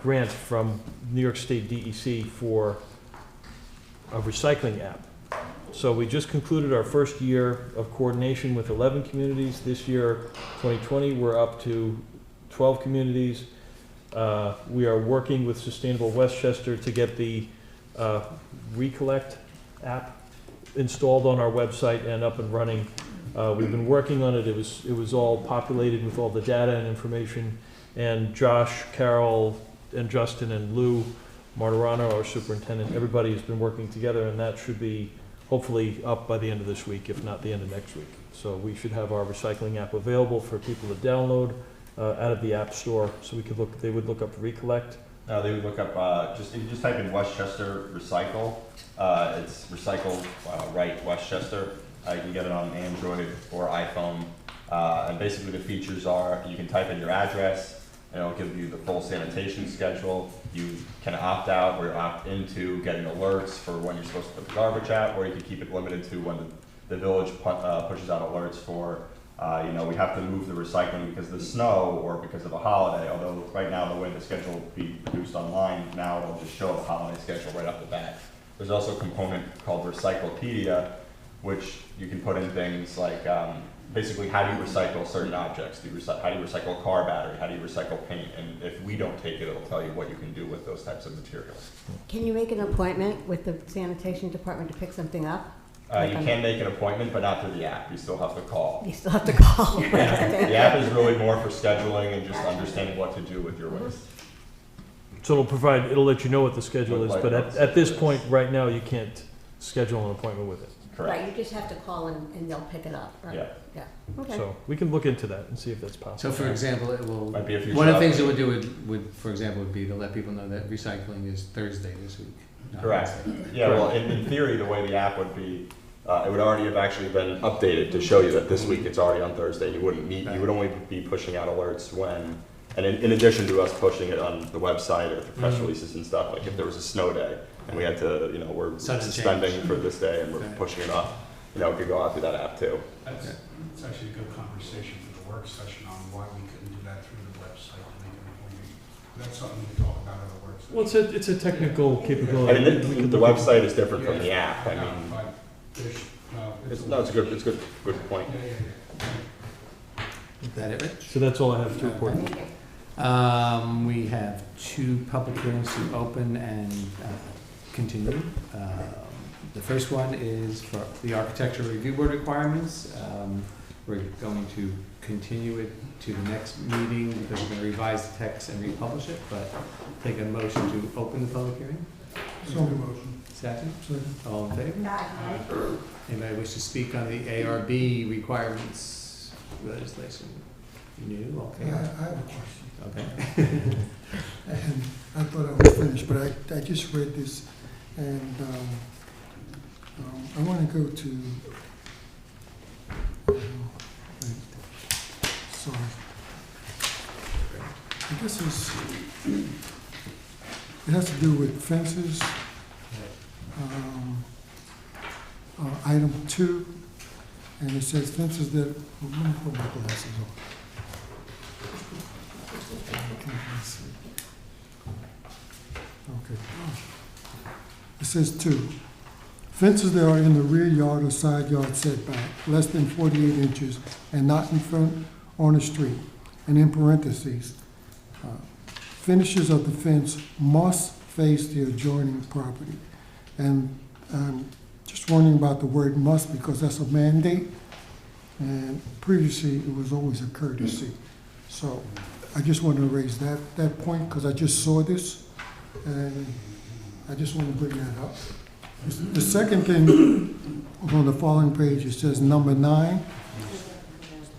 grant from New York State DEC for a recycling app. So we just concluded our first year of coordination with 11 communities. This year, 2020, we're up to 12 communities. We are working with Sustainable Westchester to get the Recollect app installed on our website and up and running. We've been working on it. It was all populated with all the data and information. And Josh, Carol, and Justin and Lou Martirano, our superintendent, everybody has been working together, and that should be hopefully up by the end of this week, if not the end of next week. So we should have our recycling app available for people to download out of the App Store. So we could look. They would look up Recollect. They would look up if you just type in Westchester Recycle. It's Recycle Right Westchester. You can get it on Android or iPhone. And basically the features are you can type in your address and it'll give you the full sanitation schedule. You can opt out or opt into getting alerts for when you're supposed to put the garbage out, or you can keep it limited to when the village pushes out alerts for, we have to move the recycling because of the snow or because of a holiday. Although right now the way the schedule will be produced online, now it'll just show the holiday schedule right off the bat. There's also a component called Recyclopedia, which you can put in things like basically how do you recycle certain objects? How do you recycle a car battery? How do you recycle paint? And if we don't take it, it'll tell you what you can do with those types of materials. Can you make an appointment with the sanitation department to pick something up? You can make an appointment, but not through the app. You still have to call. You still have to call. The app is really more for scheduling and just understanding what to do with your waste. So it'll let you know what the schedule is, but at this point, right now, you can't schedule an appointment with it. Correct. Right, you just have to call and they'll pick it up, right? Yeah. Yeah, okay. So we can look into that and see if that's possible. So for example, it will, Might be a future one of the things it update. would do would, for example, would be to let people know that recycling is Thursday this week. not Correct. Wednesday. Yeah, well, in theory, the way the app would be, it would already have actually been updated to show you that this week it's already on Thursday. You would only be pushing out alerts when, and in addition to us pushing it on the website or the press releases and stuff, like if there was a snow day and we had to, we're Sudden suspending change. for this day and we're Okay. pushing it up, it could go out through that app too. That's actually a good conversation for the work session on why we couldn't do that through the website to make an appointment. That's something we can talk about at the work session. Well, it's a technical capability. I mean, the website is different from the app. I Yeah, mean, but there's, it's a good point. Is that it, Rich? So that's all I have to report. We have 2 public hearings to open and continue. The first one is for the architectural review board requirements. We're going to continue it to the next meeting because we're going to revise the text and republish it, but take a motion to open the public hearing. So motion. Second? All in favor? Anybody wish to speak on the ARB requirements legislation? You? Okay. Yeah, I have a question. Okay. And I thought I was finished, but I just read this, and I want to go to, sorry. I guess it has to do with fences. Item 2, and it says fences that, let me put my glasses on. Okay. It says 2. Fences that are in the rear yard or side yard setback, less than 48 inches, and not in front on the street. And in parentheses, finishes of the fence must face the adjoining property. And I'm just wondering about the word must because that's a mandate. And previously, it was always a courtesy. So I just want to raise that point because I just saw this, and I just want to bring that up. The second thing on the following page, it says number 9.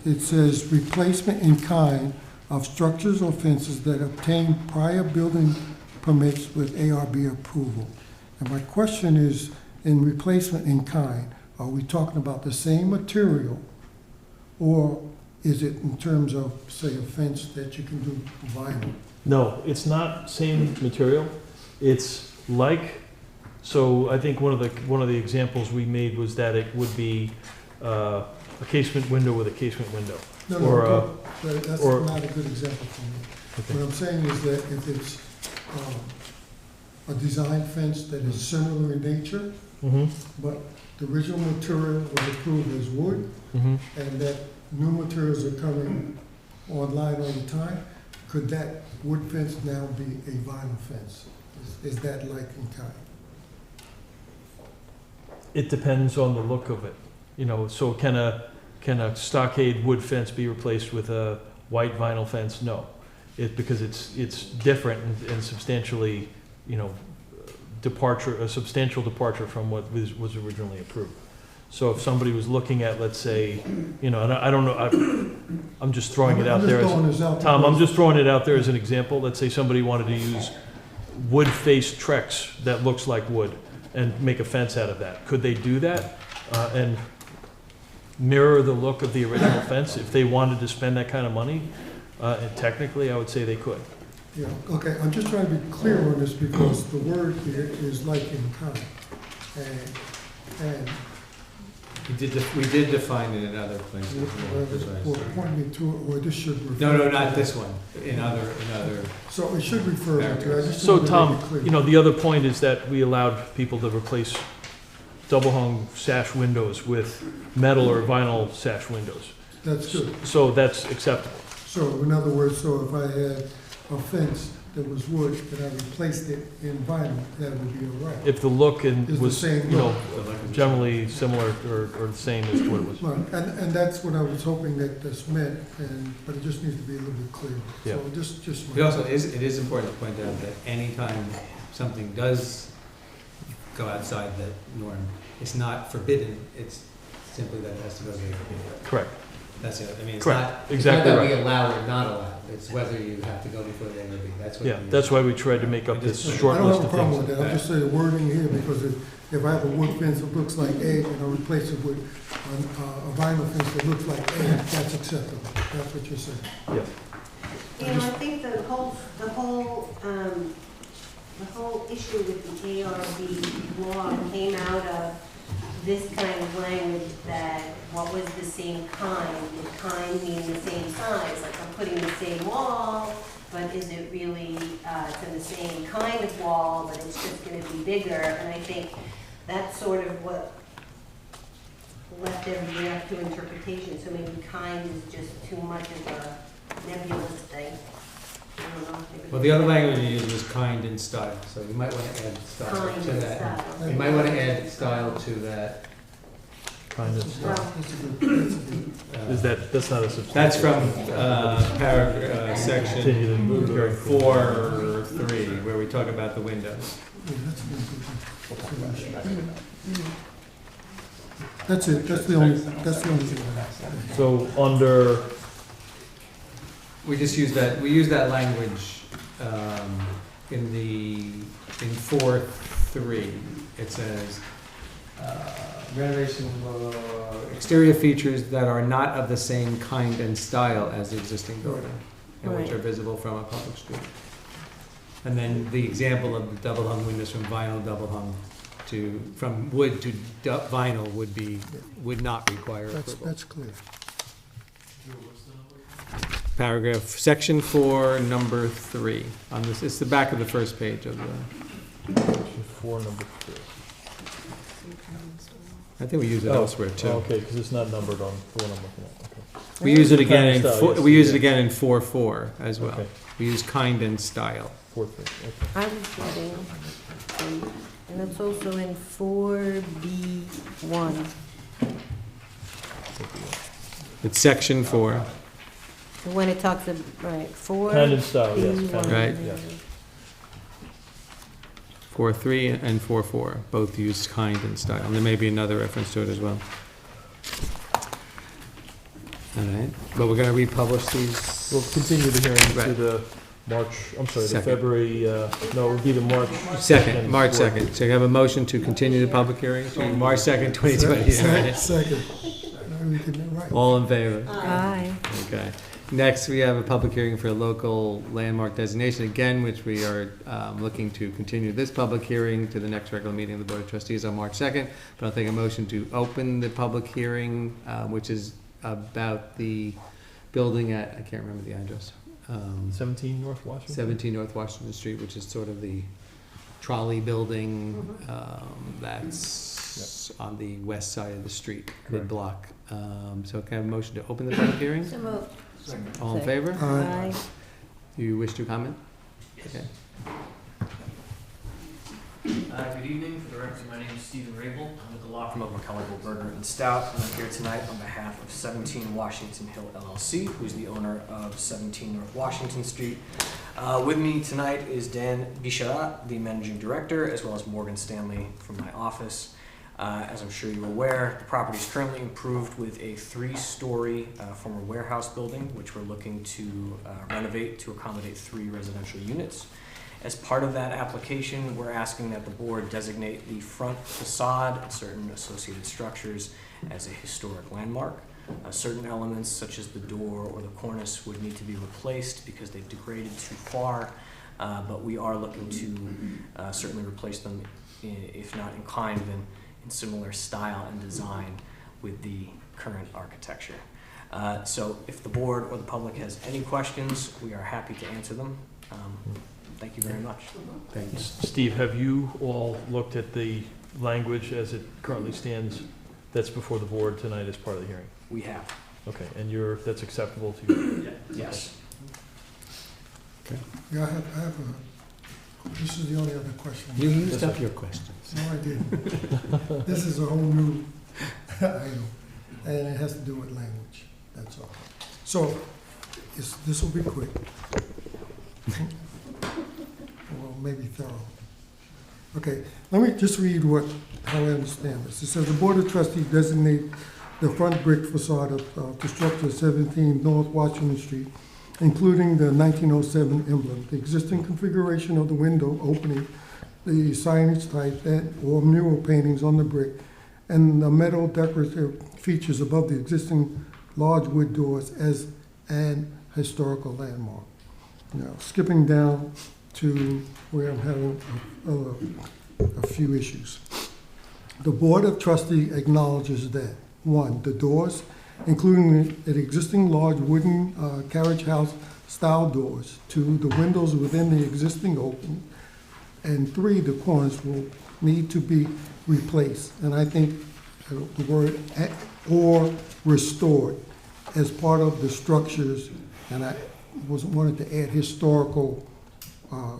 It says replacement in kind of structures or fences that obtain prior building permits with ARB approval. And my question is, in replacement in kind, are we talking about the same material, or is it in terms of, say, a fence that you can do vinyl? No, it's not same material. It's like, so I think one of the examples we made was that it would be a casement window with a casement window. No, Or, but that's or- not a good example for me. Okay. What I'm saying is that if it's a design fence that is similar in nature, Mm-hmm, but the original material was approved as wood, mm-hmm. and that new materials are coming online all the time, could that wood fence now be a vinyl fence? Is that like in kind? It depends on the look of it, you know, so can a stockade wood fence be replaced with a white vinyl fence? No. Because it's different and substantially, you know, a substantial departure from what was originally approved. So if somebody was looking at, let's say, you know, and I don't know, I'm just throwing it out there. Tom, I'm just throwing it out there as an example. Let's say somebody wanted to use wood-faced Trex that looks like wood and make a fence out of that. Could they do that and mirror the look of the original fence if they wanted to spend that kind of money? And technically, I would say they could. Yeah, okay, I'm just trying to be clear on this because the word here is like in kind. And We did define it in other places. more well, precisely. point me to it, or this should refer. No, not this one, in other, So it should refer me to, I just So wanted to Tom, make it clear. you know, the other point is that we allowed people to replace double-hung sash windows with metal or vinyl sash windows. That's good. So that's acceptable. So in other words, so if I had a fence that was wood and I replaced it in vinyl, that would be all right. If the look Is the was, same you know, look. generally similar or the same as to what it was. Right, and that's what I was hoping that this meant, but it just needs to be a little bit clearer. Yeah. So just. It also is, it is important to point out that anytime something does go outside the norm, it's not forbidden, it's simply that it has to go to the ARB. Correct. That's it, I mean, it's Correct. not, Exactly it's not right. that we allow or not allow, it's whether you have to go before the ARB, that's what. Yeah, that's why we tried to make up this I short don't list have a of problem things. with that, I'll just say the wording here, because if I have a wood fence that looks like egg and I replace it with a vinyl fence that looks like egg, that's acceptable, that's what you're saying. Yeah. You know, I think the whole issue with the ARB law came out of this kind of language that what was the same kind, did kind mean the same size, like I'm putting the same wall, but is it really to the same kind of wall, but it's just gonna be bigger, and I think that's sort of what left everything up to interpretation, so maybe kind is just too much of a nebulous thing. I don't know. Well, the other language you used was kind and style, so you might want to add style Kind to and that. style. You might want to add style to that. Kind of stuff. Well, That's a good. Is that's not a substantial? That's from paragraph, section Continue to carry forward. 4.3, where we talk about the windows. Yeah, that's it, that's the only thing. I have. So under, We just use that, we use that language in 4.3. It says, renovation of exterior features that are not of the same kind and style as the existing building, and which Right. are visible from a public street. And then the example of the double hung windows from vinyl double hung from wood to vinyl would not require approval. That's clear. Paragraph, section 4, number 3. On this, it's the back of the first page of the. section 4, number 3. I think we use it Oh, elsewhere too. Okay, because it's not numbered on the one I'm looking at, okay. We use it again in Kind and style, yes, we use it yeah. again in 4.4 as well. Okay, We use kind and style. 4, 3, okay. I was reading, and it's also in 4B1. It's section 4. When it talks about, right, 4. Kind and style, yes. kind and- Right. yeah. 4.3 and 4.4 both use kind and style. And there may be another reference to it as well. All right, but we're going to republish these. We'll continue the hearing to Right. the March, I'm sorry, the Second. February, no, it would be the March. March board. 2nd. So you have a motion to continue the public hearing to March 2nd, 2020. All right. Second. No, we can- right. All in favor? Aye. Okay. Next, we have a public hearing for a local landmark designation, again, which we are looking to continue this public hearing to the next regular meeting of the Board of Trustees on March 2nd. But I'll take a motion to open the public hearing, which is about the building at, I can't remember the address, 17 North Washington? 17 North Washington Street, which is sort of the trolley building that's on the west side of the street, mid-block. So can I have a motion to open the public hearing? So moved. All in favor? Aye. Do you wish to comment? Okay. Good evening. For the record, my name is Stephen Rabel. I'm with the law firm of McCullough, Berger and Stout, and I'm here tonight on behalf of 17 Washington Hill LLC, who's the owner of 17 North Washington Street. With me tonight is Dan Bicharat, the managing director, as well as Morgan Stanley from my office. As I'm sure you're aware, the property is currently improved with a 3-story former warehouse building, which we're looking to renovate to accommodate 3 residential units. As part of that application, we're asking that the board designate the front facade and certain associated structures as a historic landmark. Certain elements, such as the door or the cornice, would need to be replaced because they've degraded too far, but we are looking to certainly replace them, if not in kind, then in similar style and design with the current architecture. So if the board or the public has any questions, we are happy to answer them. Thank you very much. Thank you. Steve, have you all looked at the language as it currently stands that's before the board tonight as part of the hearing? We have. Okay, and that's acceptable to you? Yes. Yeah, I have this is the only other question. You used up your questions. No, I didn't. This is a whole new item, and it has to do with language, that's all. So, this will be quick. Well, maybe thorough. Okay, let me just read how I understand this. It says, the Board of Trustees designate the front brick facade of the structure 17 North Washington Street, including the 1907 emblem, the existing configuration of the window opening, the signage type or mural paintings on the brick, and the metal decorative features above the existing large wood doors as an historical landmark. Now, skipping down to where I'm having a few issues. The Board of Trustees acknowledges that, 1, the doors, including the existing large wooden carriage house style doors, 2, the windows within the existing opening, and 3, the corners will need to be replaced. And I think the word or restored as part of the structures, and I wanted to add historical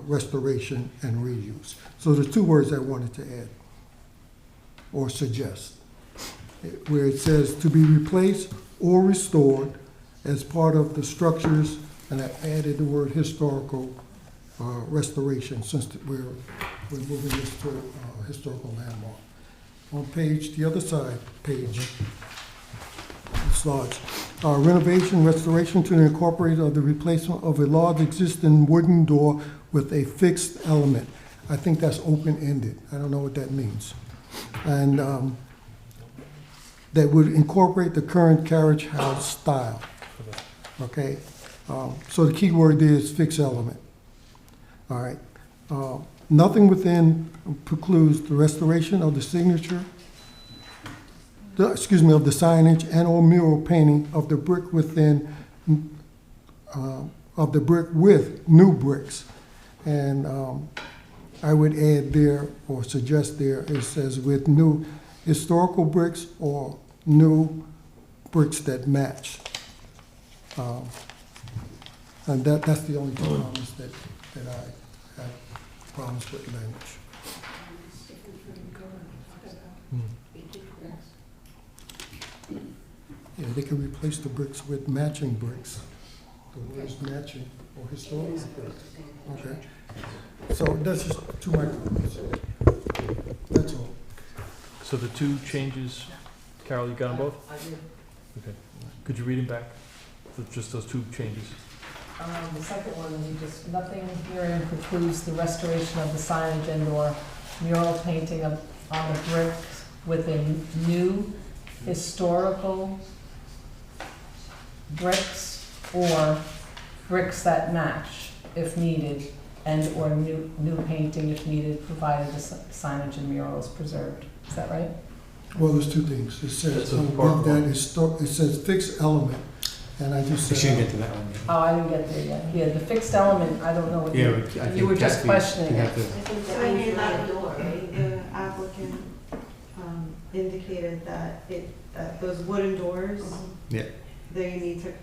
restoration and reuse. So the 2 words I wanted to add or suggest, where it says to be replaced or restored as part of the structures, and I added the word historical restoration, since we're moving this to a historical landmark. On the other side page, it's large. Renovation, restoration to the incorporation of the replacement of a large existing wooden door with a fixed element. I think that's open-ended. I don't know what that means. And that would incorporate the current carriage house style. Okay? So the key word there is fixed element. All right. Nothing within precludes the restoration of the signature, of the signage and or mural painting of the brick within, of the brick with new bricks. And I would add there, or suggest there, it says with new historical bricks or new bricks that match. And that's the only problems that I have problems with language. Yeah, they can replace the bricks with matching bricks. The word is matching or historical bricks. Okay. So that's just 2 microbes. That's all. So the 2 changes, Carol, you got them both? I did. Okay. Could you read them back? Just those 2 changes. The second one, nothing herein precludes the restoration of the signage and or mural painting on the bricks with a new historical bricks or bricks that match if needed, and or new painting if needed, provided the signage and mural is preserved. Is that right? Well, there's 2 things. It says That's a above part that, it says fixed element. And I just We said, shouldn't get to that one yet. Oh, I didn't get there yet. Yeah, the fixed element, I don't know what Yeah, you, but I think you were just Kathy, questioning you it. have to- I think So that I means mean, not a that door, right? the applicant indicated that that those wooden doors, Yeah. they need to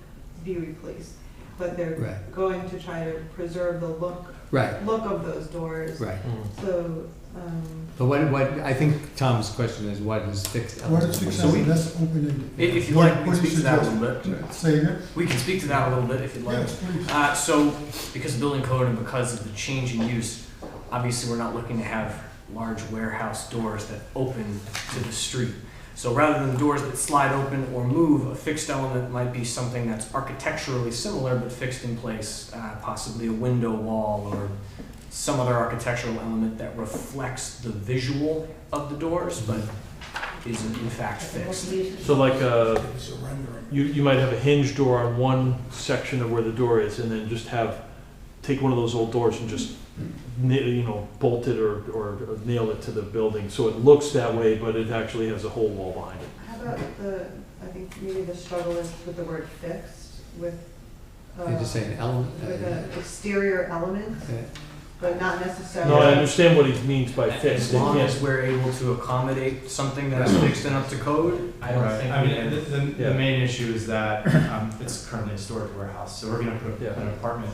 be replaced. But they're Right. going to try to preserve the Right, look of those doors. right. So, But what, I think Tom's question is what is fixed what element? is fixed So we- element? That's open-ended. If you'd like, we What can do you speak to that a suggest? little bit. Say again? We can speak to that a little bit if you'd like. Yes, please. So, because of building code and because of the change in use, obviously we're not looking to have large warehouse doors that open to the street. So rather than doors that slide open or move, a fixed element might be something that's architecturally similar but fixed in place, possibly a window wall or some other architectural element that reflects the visual of the doors but isn't in fact fixed. So like, It's a rendering. you might have a hinge door on one section of where the door is, and then just take one of those old doors and just, bolt it or nail it to the building, so it looks that way, but it actually has a whole wall behind it. how about I think maybe the struggle is with the word fixed, with, You just say an element. with an exterior element, but not necessarily. No, I understand what he means by fixed. As long as we're able to accommodate something that's fixed and up to code, I don't Right. think. I we mean, can- Yeah. the main issue is that it's currently a storage warehouse, so we're gonna put Yeah. an apartment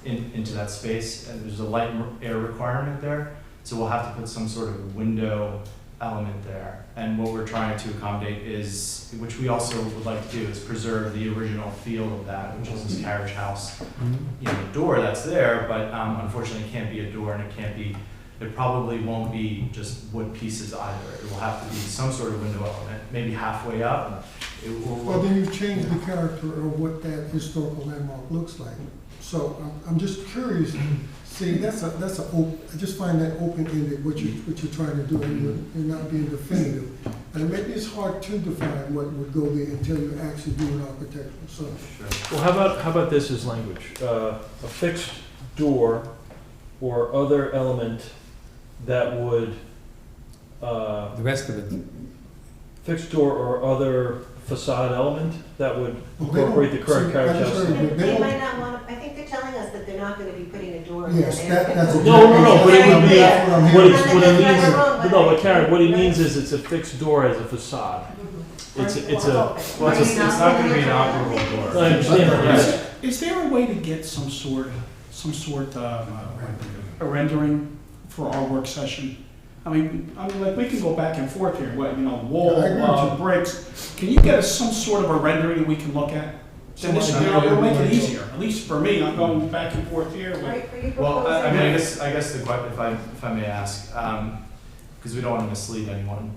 into that space, and there's a light and air requirement there, so we'll have to put some sort of window element there. And what we're trying to accommodate is, which we also would like to do, is preserve the original feel of that, which is this carriage house. You know, the door that's there, but unfortunately it can't be a door, and it probably won't be just wood pieces either. It will have to be some sort of window element, maybe halfway up. It will Well, look, then you've changed the character of what that historical landmark looks like. So I'm just curious, see, I just find that open-ended, what you're trying to do, and you're not being definitive. And maybe it's hard to define what would go there until you actually do an architectural search. Well, how about this as language? A fixed door or other element that would, The rest of it, fixed door or other facade element that would Well, they don't- incorporate the current see, carriage I just house. heard- They They don't- might not want to, I think they're telling us that they're not going to be putting a door in Yes, there. that's. No, but it would be, That's what I'm what hearing. it That's means, not wrong, but no, I- but Karen, what he means is it's a fixed door as a facade. It's a, well, it's not gonna be an operable door. I understand that, yes. Is there a way to get some sort of a rendering for our work session? I mean, like, we can go back and forth here, wall, I agree with you. bricks. Can you get us some sort of a rendering that we can look at? Then this, it'll make it easier, at least for me, I'm going back and forth here. Right, are you Well, I proposing? mean, I guess the question, if I may ask, because we don't want to mislead anyone,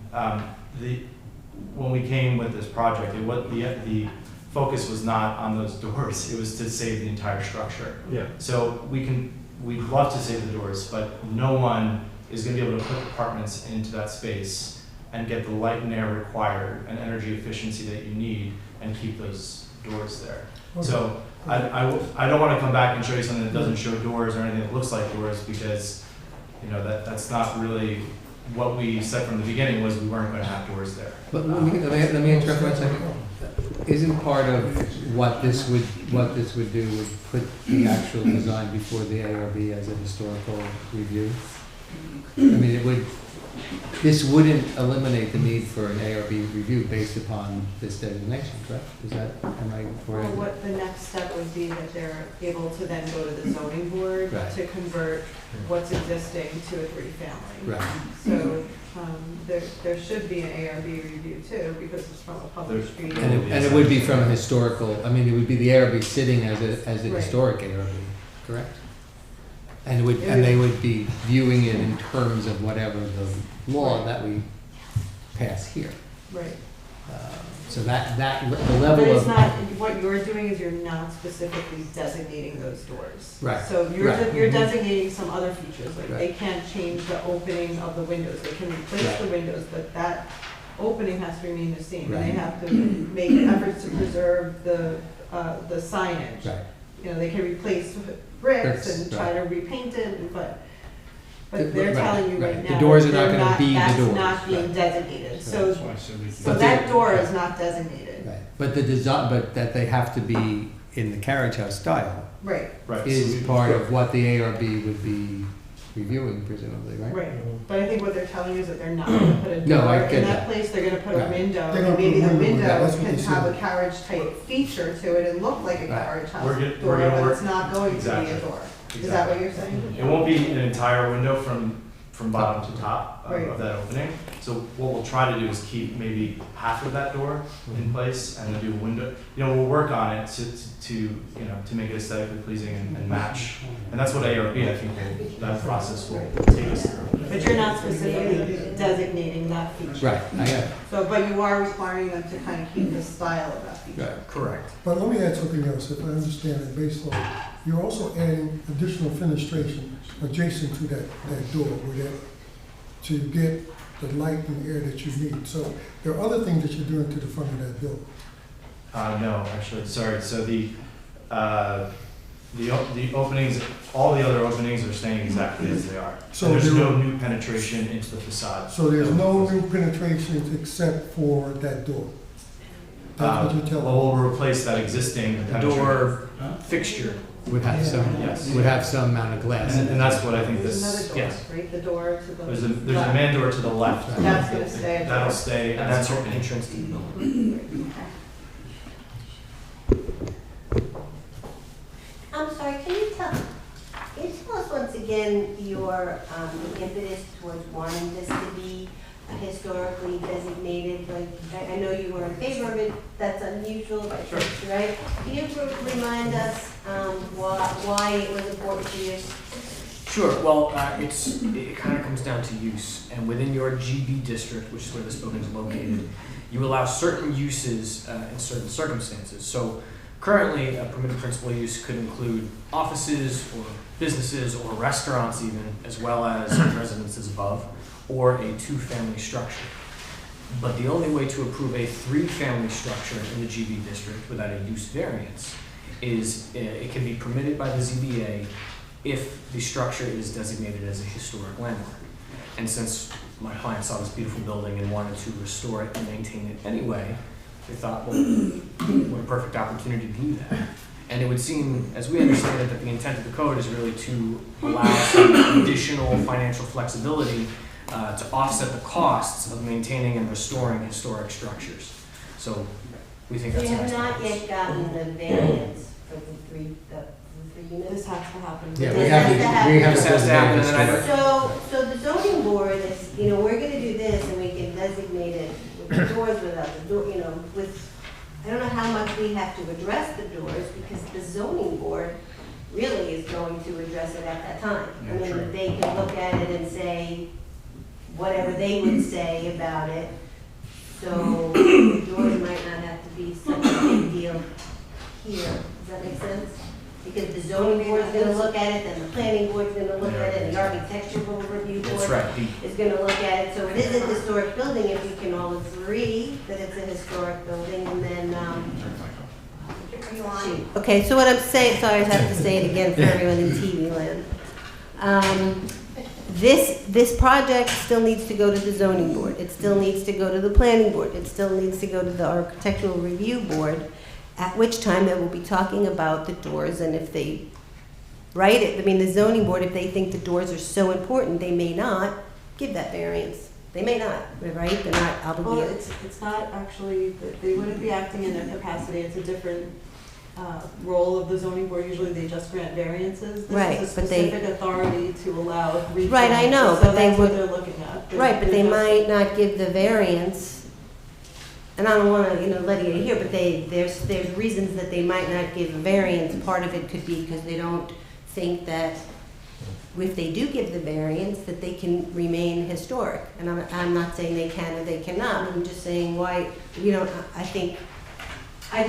when we came with this project, the focus was not on those doors, it was to save the entire structure. Yeah. So we'd love to save the doors, but no one is gonna be able to put apartments into that space and get the light and air required and energy efficiency that you need and keep those doors there. So I don't wanna come back and show you something that doesn't show doors or anything that looks like doors, because, that's not really what we said from the beginning, was we weren't gonna have doors there. but let me interrupt for a second. Isn't part of what this would do would put the actual design before the ARB as a historical review? I mean, this wouldn't eliminate the need for an ARB review based upon this designation, correct? Am I Or correct? what the next step would be, that they're able to then go to the zoning board Right. to convert what's existing to a three-family. Right. So, there should be an ARB review too, because it's from a public There's- street. And it would be from a historical, I mean, it would be the ARB sitting as a Right. historic ARB, correct? And they would be viewing it in terms of whatever the law that we pass here. Right. So the But level it's of. not, what you're doing is you're not specifically designating those doors. Right, So you're, right. you're designating some other features, like they Right. can't change the opening of the windows, they can replace Right. the windows, but that opening has to remain the same. And they Right. have to make efforts to preserve the signage. Right. They can replace bricks Bricks, and try to repaint it, but But they're Right, telling you right right. now. The doors are they're not gonna be the That's doors. not being Right. designated, so, That's why I said we so But that they- door is not designated. Right, but the design, but that they have to be in the carriage house style Right, Right. so is we- part of what the ARB would be reviewing presumably, right? right. But I think what they're telling you is that they're not gonna put a No, door I in get that that. place, they're gonna put a Right. window. They're gonna And maybe put a the window in that, window that's what can they have said. a carriage type feature to it and look like a Right. carriage house We're door, get- we're gonna but work- it's not going to be Exactly. a door. Is that what you're saying? It won't be an entire window from bottom to top Right. of that opening. So what we'll try to do is keep maybe half of that door in place and then do a window. You know, we'll work on it to you know, to make it aesthetically pleasing and match. And that's what ARB, I think, that process will take us through. But you're not specifically designating that feature. Right, I got it. So, but you are requiring them to kind of keep the style of that feature. Right. Correct. But let me add something else, if I understand it, based on, you're also adding additional fenestration adjacent to that door, where that, to get the light and air that you need. So there are other things that you're doing to the front of that building. No, actually, sorry. So the openings, all the other openings are staying exactly as they are. So So there's there- no new penetration into the facade. So there's no new penetrations except for that door. That's what you're telling me. Well, we'll replace that existing The penetration. door fixture. Would have some, Yes. would have some amount of glass. And that's what I think There's this, another door, yes. right? The door to the. There's a left. man door to the left. That's gonna stay. That'll stay. And that's our entrance to the building. I'm sorry, can you tell us once again your impetus towards wanting this to be historically designated? Like, I know you were in favor of it, that's unusual, but, right? Can you remind us why it was important to you? Sure, well, it kind of comes down to use, and within your GB district, which is where this building is located, you allow certain uses in certain circumstances. So currently, a permitted principal use could include offices or businesses or restaurants even, as well as residences above, or a two-family structure. But the only way to approve a three-family structure in the GB district without a use variance is it can be permitted by the ZBA if the structure is designated as a historic landmark. And since my client saw this beautiful building and wanted to restore it and maintain it anyway, they thought, well, what a perfect opportunity to do that. And it would seem, as we understand it, that the intent of the code is really to allow some additional financial flexibility to offset the costs of maintaining and restoring historic structures. So we think You that's a have nice not balance. yet gotten the variance for the three units? This has to happen. Yeah, we have to- This has to happen, and then I- So the zoning board is, we're gonna do this and we can designate it with the doors, without the door, with, I don't know how much we have to address the doors because the zoning board really is going to address it at that time. I Yeah, mean, sure. they can look at it and say whatever they would say about it. So the doors might not have to be such a big deal here. Does that make sense? Because the zoning board's gonna look at it, then the planning board's gonna look at it, and the architectural review That's board right. is gonna look at it. So it is a historic building if we can all agree that it's a historic building, and then, Okay, so what I'm saying, sorry, I have to say it again for everyone in TV land. This project still needs to go to the zoning board. It still needs to go to the planning board. It still needs to go to the architectural review board, at which time they will be talking about the doors, and if they write it, I mean, the zoning board, if they think the doors are so important, they may not give that variance. They may not, right? They're not Well, obligated. it's not actually, they wouldn't be acting in their capacity, it's a different role of the zoning board, usually they just grant variances. Right, This is a but they- specific authority to allow retail. Right, I know, so but they that's what would- they're looking at. Right, but they just- might not give the variance, and I don't wanna, let you hear, but there's reasons that they might not give a variance. Part of it could be because they don't think that if they do give the variance, that they can remain historic. And I'm not saying they can or they cannot, I'm just saying why, I think, I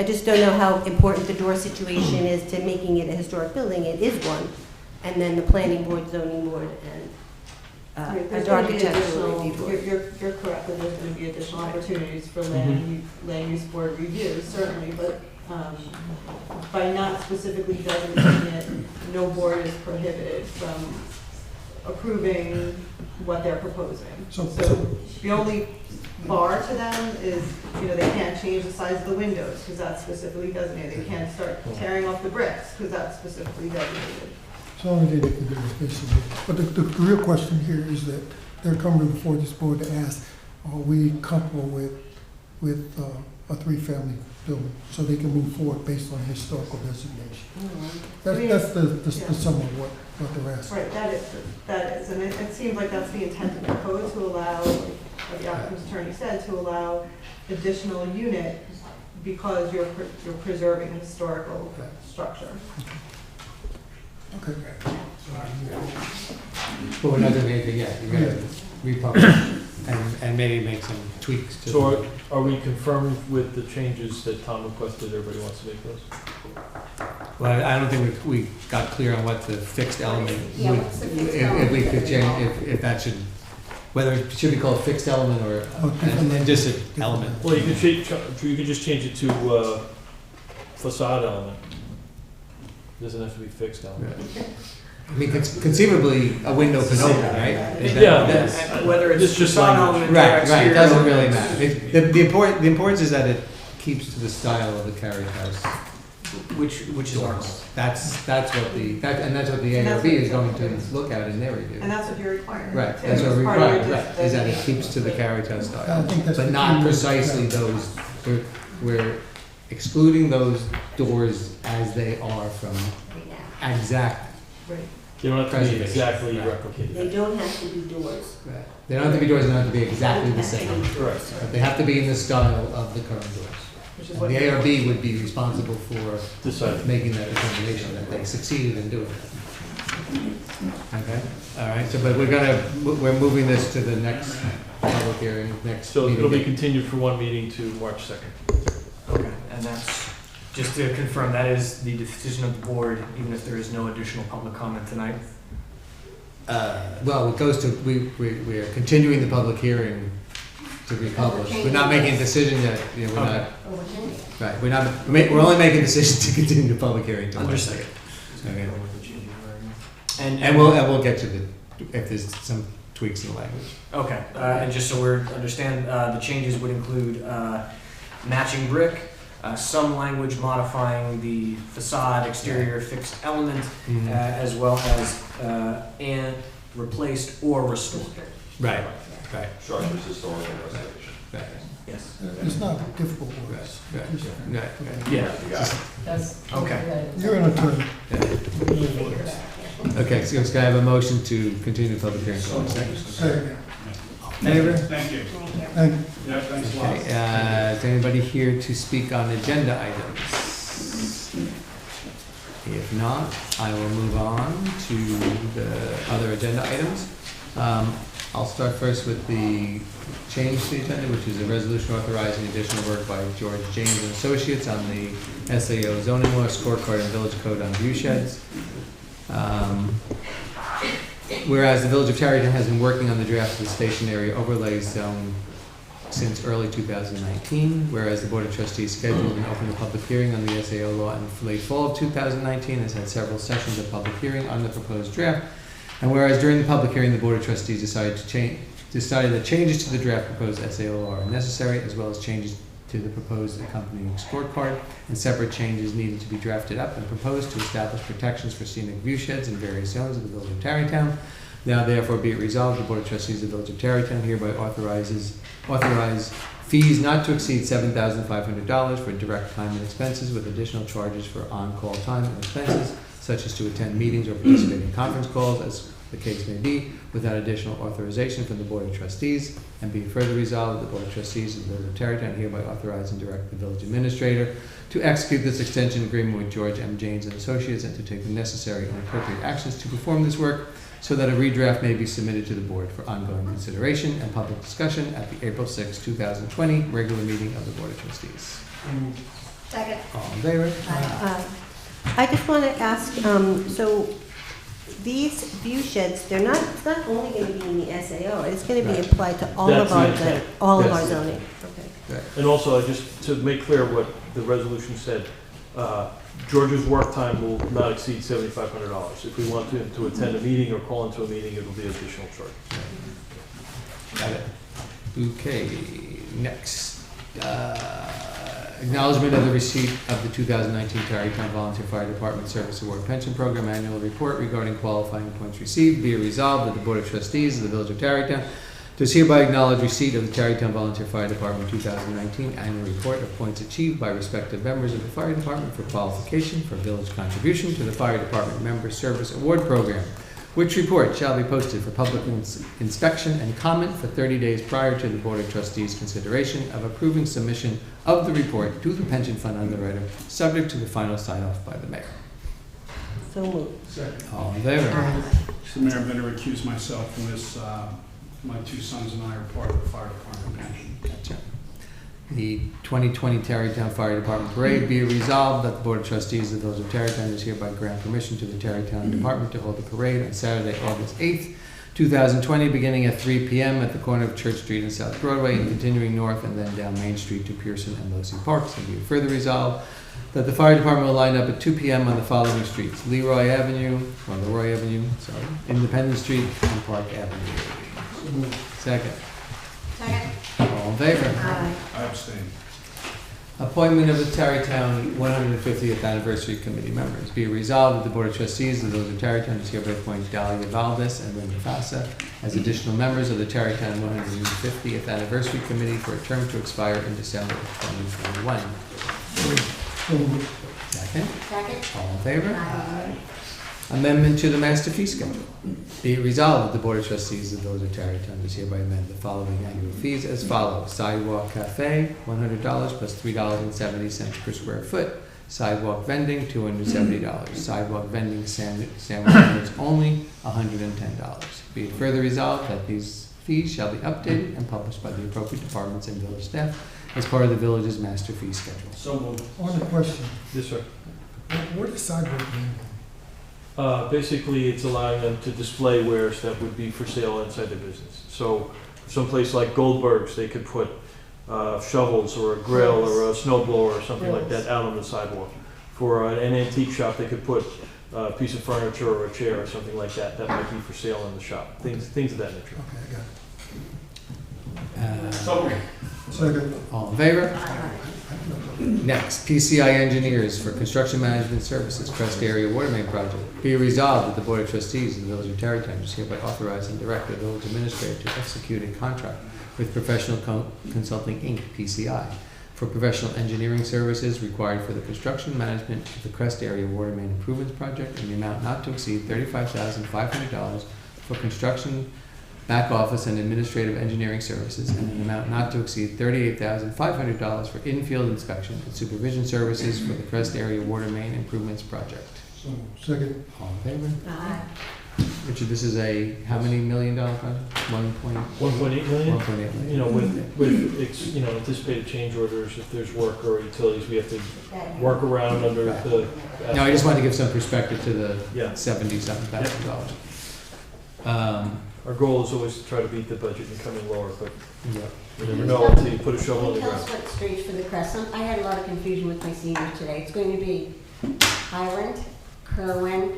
just don't know how important the door situation is to making it a historic building. It is one. And then the planning board, zoning board, and Right, there's the gonna be architectural review additional, board. you're correct, that there's gonna be additional opportunities for Mm-hmm. land use board reviews, certainly, but, by not specifically designating it, no board is prohibited from approving what they're proposing. So- So the only bar to them is, they can't change the size of the windows, because that's specifically designated. They can't start tearing off the bricks, because that's specifically designated. So only thing they can do is basically, but the real question here is that they're coming before this board to ask, are we comfortable with a three-family building? So they can move forward based on historical designation. That's the sum of what they're asking. Right, that is, and it seems like that's the intent of the code, to allow, like the applicant's attorney said, to allow additional unit because you're preserving a historical structure. Okay. But we're not doing anything yet, you're gonna republish and maybe make some tweaks to. So are we confirmed with the changes that Tom requested? Everybody wants to make those? Well, I don't think we got clear on what the fixed element Yeah, would, what's the fixed if we could element? change, if that should, whether it should be called a fixed element or, different and just an element. Well, you could just change it to facade element. Doesn't have to be fixed element. I mean, conceivably, a window can open, right? Is that- Yeah. that's- And whether It's it's just facade language. element or Right, exterior it doesn't really element. matter. The importance is that it keeps to the style of the carriage house. Which is our goal. That's what the ARB is going to look at in their review. And that's what you're requiring. Right, too, that's what as we part of require, your right, is that it designation. keeps to the carriage house I style. think that's. But the not key. precisely Yeah. those, we're excluding those doors as they are from exact, Right. They don't have to be Preservation. exactly Right. replicated. They don't have to be doors. they don't have to be doors, they don't have to be exactly the same. Correct. But they have to be in the style of the current doors. Which is And what. the ARB would be responsible for Decided. making that determination that they succeeded in doing that. Okay, all right, so, but we're moving this to the next public hearing, next So it'll be meeting. continued for one meeting to March 2nd. Okay, and that's, just to confirm, that is the decision of the board, even if there is no additional public comment tonight? Well, it goes to, we are continuing the public hearing to be published. We're not making a decision yet, we're not, Oh, we're changing it. right, we're only making a decision to continue the public hearing until March Understood. 2nd. Okay. And And we'll get to if there's some tweaks in the language. Okay, and just so we understand, the changes would include matching brick, some language modifying the facade exterior fixed element, as well as and replaced or restored. Right, right, Structures, historical restoration. right, Yes. It's not difficult right, words. right, right. Yeah. You got it. That's. Okay. You're an attorney. Figure it out, yeah. Okay, so can I have a motion to continue the public hearing till March 2nd? Second. Favor? Thank you. Thank you. Thank you. Yeah, thanks a lot. Okay, is anybody here to speak on agenda items? If not, I will move on to the other agenda items. I'll start first with the change to the agenda, which is a resolution authorizing additional work by George James and Associates on the SAO zoning law scorecard and village code on view sheds. Whereas the Village of Tarrytown has been working on the draft of the station area overlay zone since early 2019, whereas the Board of Trustees scheduled and opened a public hearing on the SAO law in late fall of 2019, has had several sessions of public hearing on the proposed draft, and whereas during the public hearing, the Board of Trustees decided that changes to the draft proposed SAO law are necessary, as well as changes to the proposed accompanying scorecard, and separate changes needed to be drafted up and proposed to establish protections for scenic view sheds in various zones of the Village of Tarrytown. Now therefore be it resolved, the Board of Trustees of the Village of Tarrytown hereby authorize fees not to exceed $7,500 for direct time and expenses, with additional charges for on-call time and expenses, such as to attend meetings or participate in conference calls, as the case may be, without additional authorization from the Board of Trustees. And be further resolved, the Board of Trustees of the Village of Tarrytown hereby authorize and direct the village administrator to execute this extension agreement with George M. James and Associates, and to take the necessary and appropriate actions to perform this work, so that a redraft may be submitted to the board for ongoing consideration and public discussion at the April 6, 2020 regular meeting of the Board of Trustees. Second. All in favor? I just want to ask, so these view sheds, they're not, it's not only going to be in the SAO, it's going to be Right. applied to all of That's our, the intent. all of That's our the zoning. Okay. And also, just to make clear what the resolution said, George's work time will not exceed $7,500. If we want to attend a meeting or call into a meeting, it'll be additional charge. Got it. Okay, next. Acknowledgement of the receipt of the 2019 Tarrytown Volunteer Fire Department Service Award Pension Program Annual Report regarding qualifying points received. Be it resolved that the Board of Trustees of the Village of Tarrytown does hereby acknowledge receipt of the Tarrytown Volunteer Fire Department 2019 Annual Report of points achieved by respective members of the Fire Department for qualification for village contribution to the Fire Department Member Service Award Program, which report shall be posted for public inspection and comment for 30 days prior to the Board of Trustees' consideration of approving submission of the report to the pension fund underwriter, subject to the final sign-off by the mayor. So moved. All in favor? Mr. Mayor, I'm going to recuse myself from this. My two sons and I are part of the fire department pension. Gotcha. The 2020 Tarrytown Fire Department Parade, be it resolved that the Board of Trustees of the Village of Tarrytown is hereby grant permission to the Tarrytown Department to hold a parade on Saturday, August 8th, 2020, beginning at 3 p.m. at the corner of Church Street and South Broadway, and continuing north and then down Main Street to Pearson and Locy Parks. And be it further resolved that the fire department will line up at 2 p.m. on the following streets: Leroy Avenue, Independence Street, and Park Avenue. Second. Second. All in favor? Aye. I abstain. Appointment of the Tarrytown 150th Anniversary Committee members. Be it resolved that the Board of Trustees of the Village of Tarrytown is hereby appoint Dahlia Valdez and Linda Fassa as additional members of the Tarrytown 150th Anniversary Committee for a term to expire in December of 2021. Second. Second. All in favor? Aye. Amendment to the master fee schedule. Be it resolved that the Board of Trustees of the Village of Tarrytown does hereby amend the following annual fees as follows: Sidewalk Cafe, $100 plus $3.70 per square foot. Sidewalk vending, $270. Sidewalk vending sandwiches only, $110. Be it further resolved that these fees shall be updated and published by the appropriate departments and village staff as part of the village's master fee schedule. So moved. On the question, Yes, sir. what is sidewalk vending? Basically, it's allowing them to display wares that would be for sale inside their business. So someplace like Goldberg's, they could put shovels or a grill or a snow blower or something like that out on the sidewalk. For an antique shop, they could put a piece of furniture or a chair or something like that. That might be for sale in the shop. Things of that nature. Okay, I got it. Second. All in favor? Next, PCI Engineers for Construction Management Services, Crest Area Water Main Project. Be it resolved that the Board of Trustees of the Village of Tarrytown is hereby authorize and direct the village administrator to execute a contract with Professional Consulting Inc., PCI, for professional engineering services required for the construction management of the Crest Area Water Main Improvements Project in the amount not to exceed $35,500 for construction, back office and administrative engineering services, and an amount not to exceed $38,500 for in-field inspection and supervision services for the Crest Area Water Main Improvements Project. So, second. All in favor? Aye. Richard, this is a how many $1,000,000 project? 1.8 million? 1.8 million. You know, with anticipated change orders, if there's work or utilities, we have to work around under the. No, I just wanted to give some perspective to the Yeah. $70,000. Our goal is always to try to beat the budget and come in lower, but Yeah. you never know until you put a shovel Can in the you tell ground. us what streets for the crest? I had a lot of confusion with my seniors today. It's going to be Highland, Kerwin,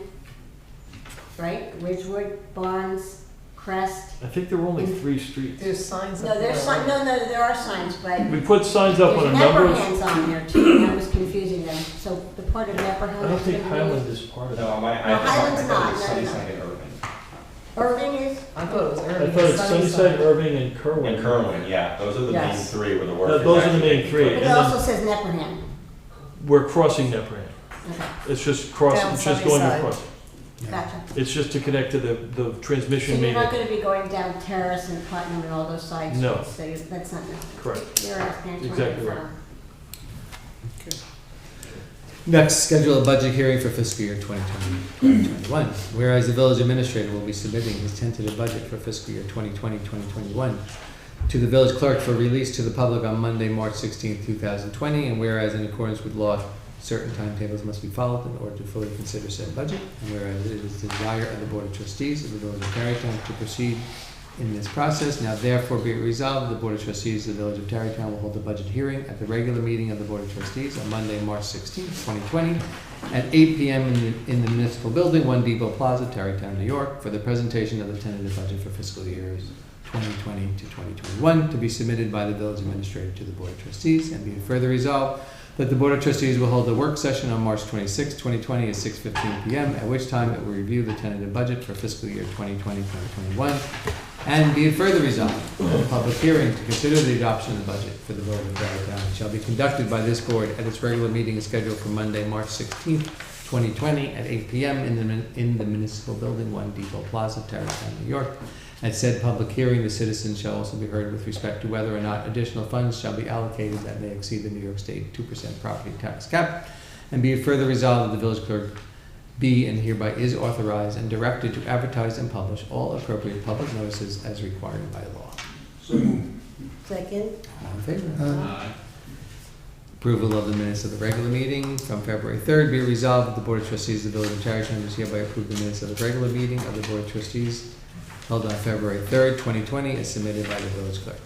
right? Ridgewood, Barnes, Crest. I think there were only 3 streets. There's signs No, up there. there's signs, no, there are signs, but We put signs up on a there's number of. Nepperhands on there too, and that was confusing them. So the part of Nepperhan. I don't think is gonna be- Highland is part of that. No, Highland's I not, thought it was no, Sunnyside no. and Urban. Irving is, I thought it was I Irving. thought it's Sunnyside, Irving, and Kerwin. And Kerwin, yeah, those are the main Yes. 3 where the work No, is those are the actually main 3. but And it also then says Nepperhan. we're crossing Nepperhan. Okay, It's just crossing, Down it's just going Sunnyside. across. gotcha. It's just to connect to the So transmission you're main. not gonna be going down Terrace and Putnam and all those side No. streets, so that's not necessary. Correct. You're asking. Exactly right. Next, schedule a budget hearing for fiscal year 2020-2021. Whereas the village administrator will be submitting his tentative budget for fiscal year 2020-2021 to the village clerk for release to the public on Monday, March 16, 2020. And whereas in accordance with law, certain timetables must be followed in order to fully consider said budget. And whereas it is the desire of the Board of Trustees of the Village of Tarrytown to proceed in this process. Now therefore be it resolved, the Board of Trustees of the Village of Tarrytown will hold a budget hearing at the regular meeting of the Board of Trustees on Monday, March 16th, 2020, at 8 p.m. in the Municipal Building, 1 Depot Plaza, Tarrytown, New York, for the presentation of the tentative budget for fiscal years 2020 to 2021, to be submitted by the Village Administrator to the Board of Trustees. And be it further resolved that the Board of Trustees will hold a work session on March 26, 2020 at 6:15 p.m., at which time it will review the tentative budget for fiscal year 2020-2021. And be it further resolved, that a public hearing to consider the adoption of the budget for the Village of Tarrytown shall be conducted by this board at its regular meeting scheduled for Monday, March 16, 2020, at 8 p.m. in the Municipal Building, 1 Depot Plaza, Tarrytown, New York. At said public hearing, the citizens shall also be heard with respect to whether or not additional funds shall be allocated that may exceed the New York State 2% property tax cap. And be it further resolved that the village clerk be and hereby is authorized and directed to advertise and publish all appropriate public notices as required by law. Second? All in favor? Approval of the minutes of the regular meeting from February 3rd. Be it resolved that the Board of Trustees of the Village of Tarrytown does hereby approve the minutes of the regular meeting of the Board of Trustees held on February 3rd, 2020, as submitted by the village clerk.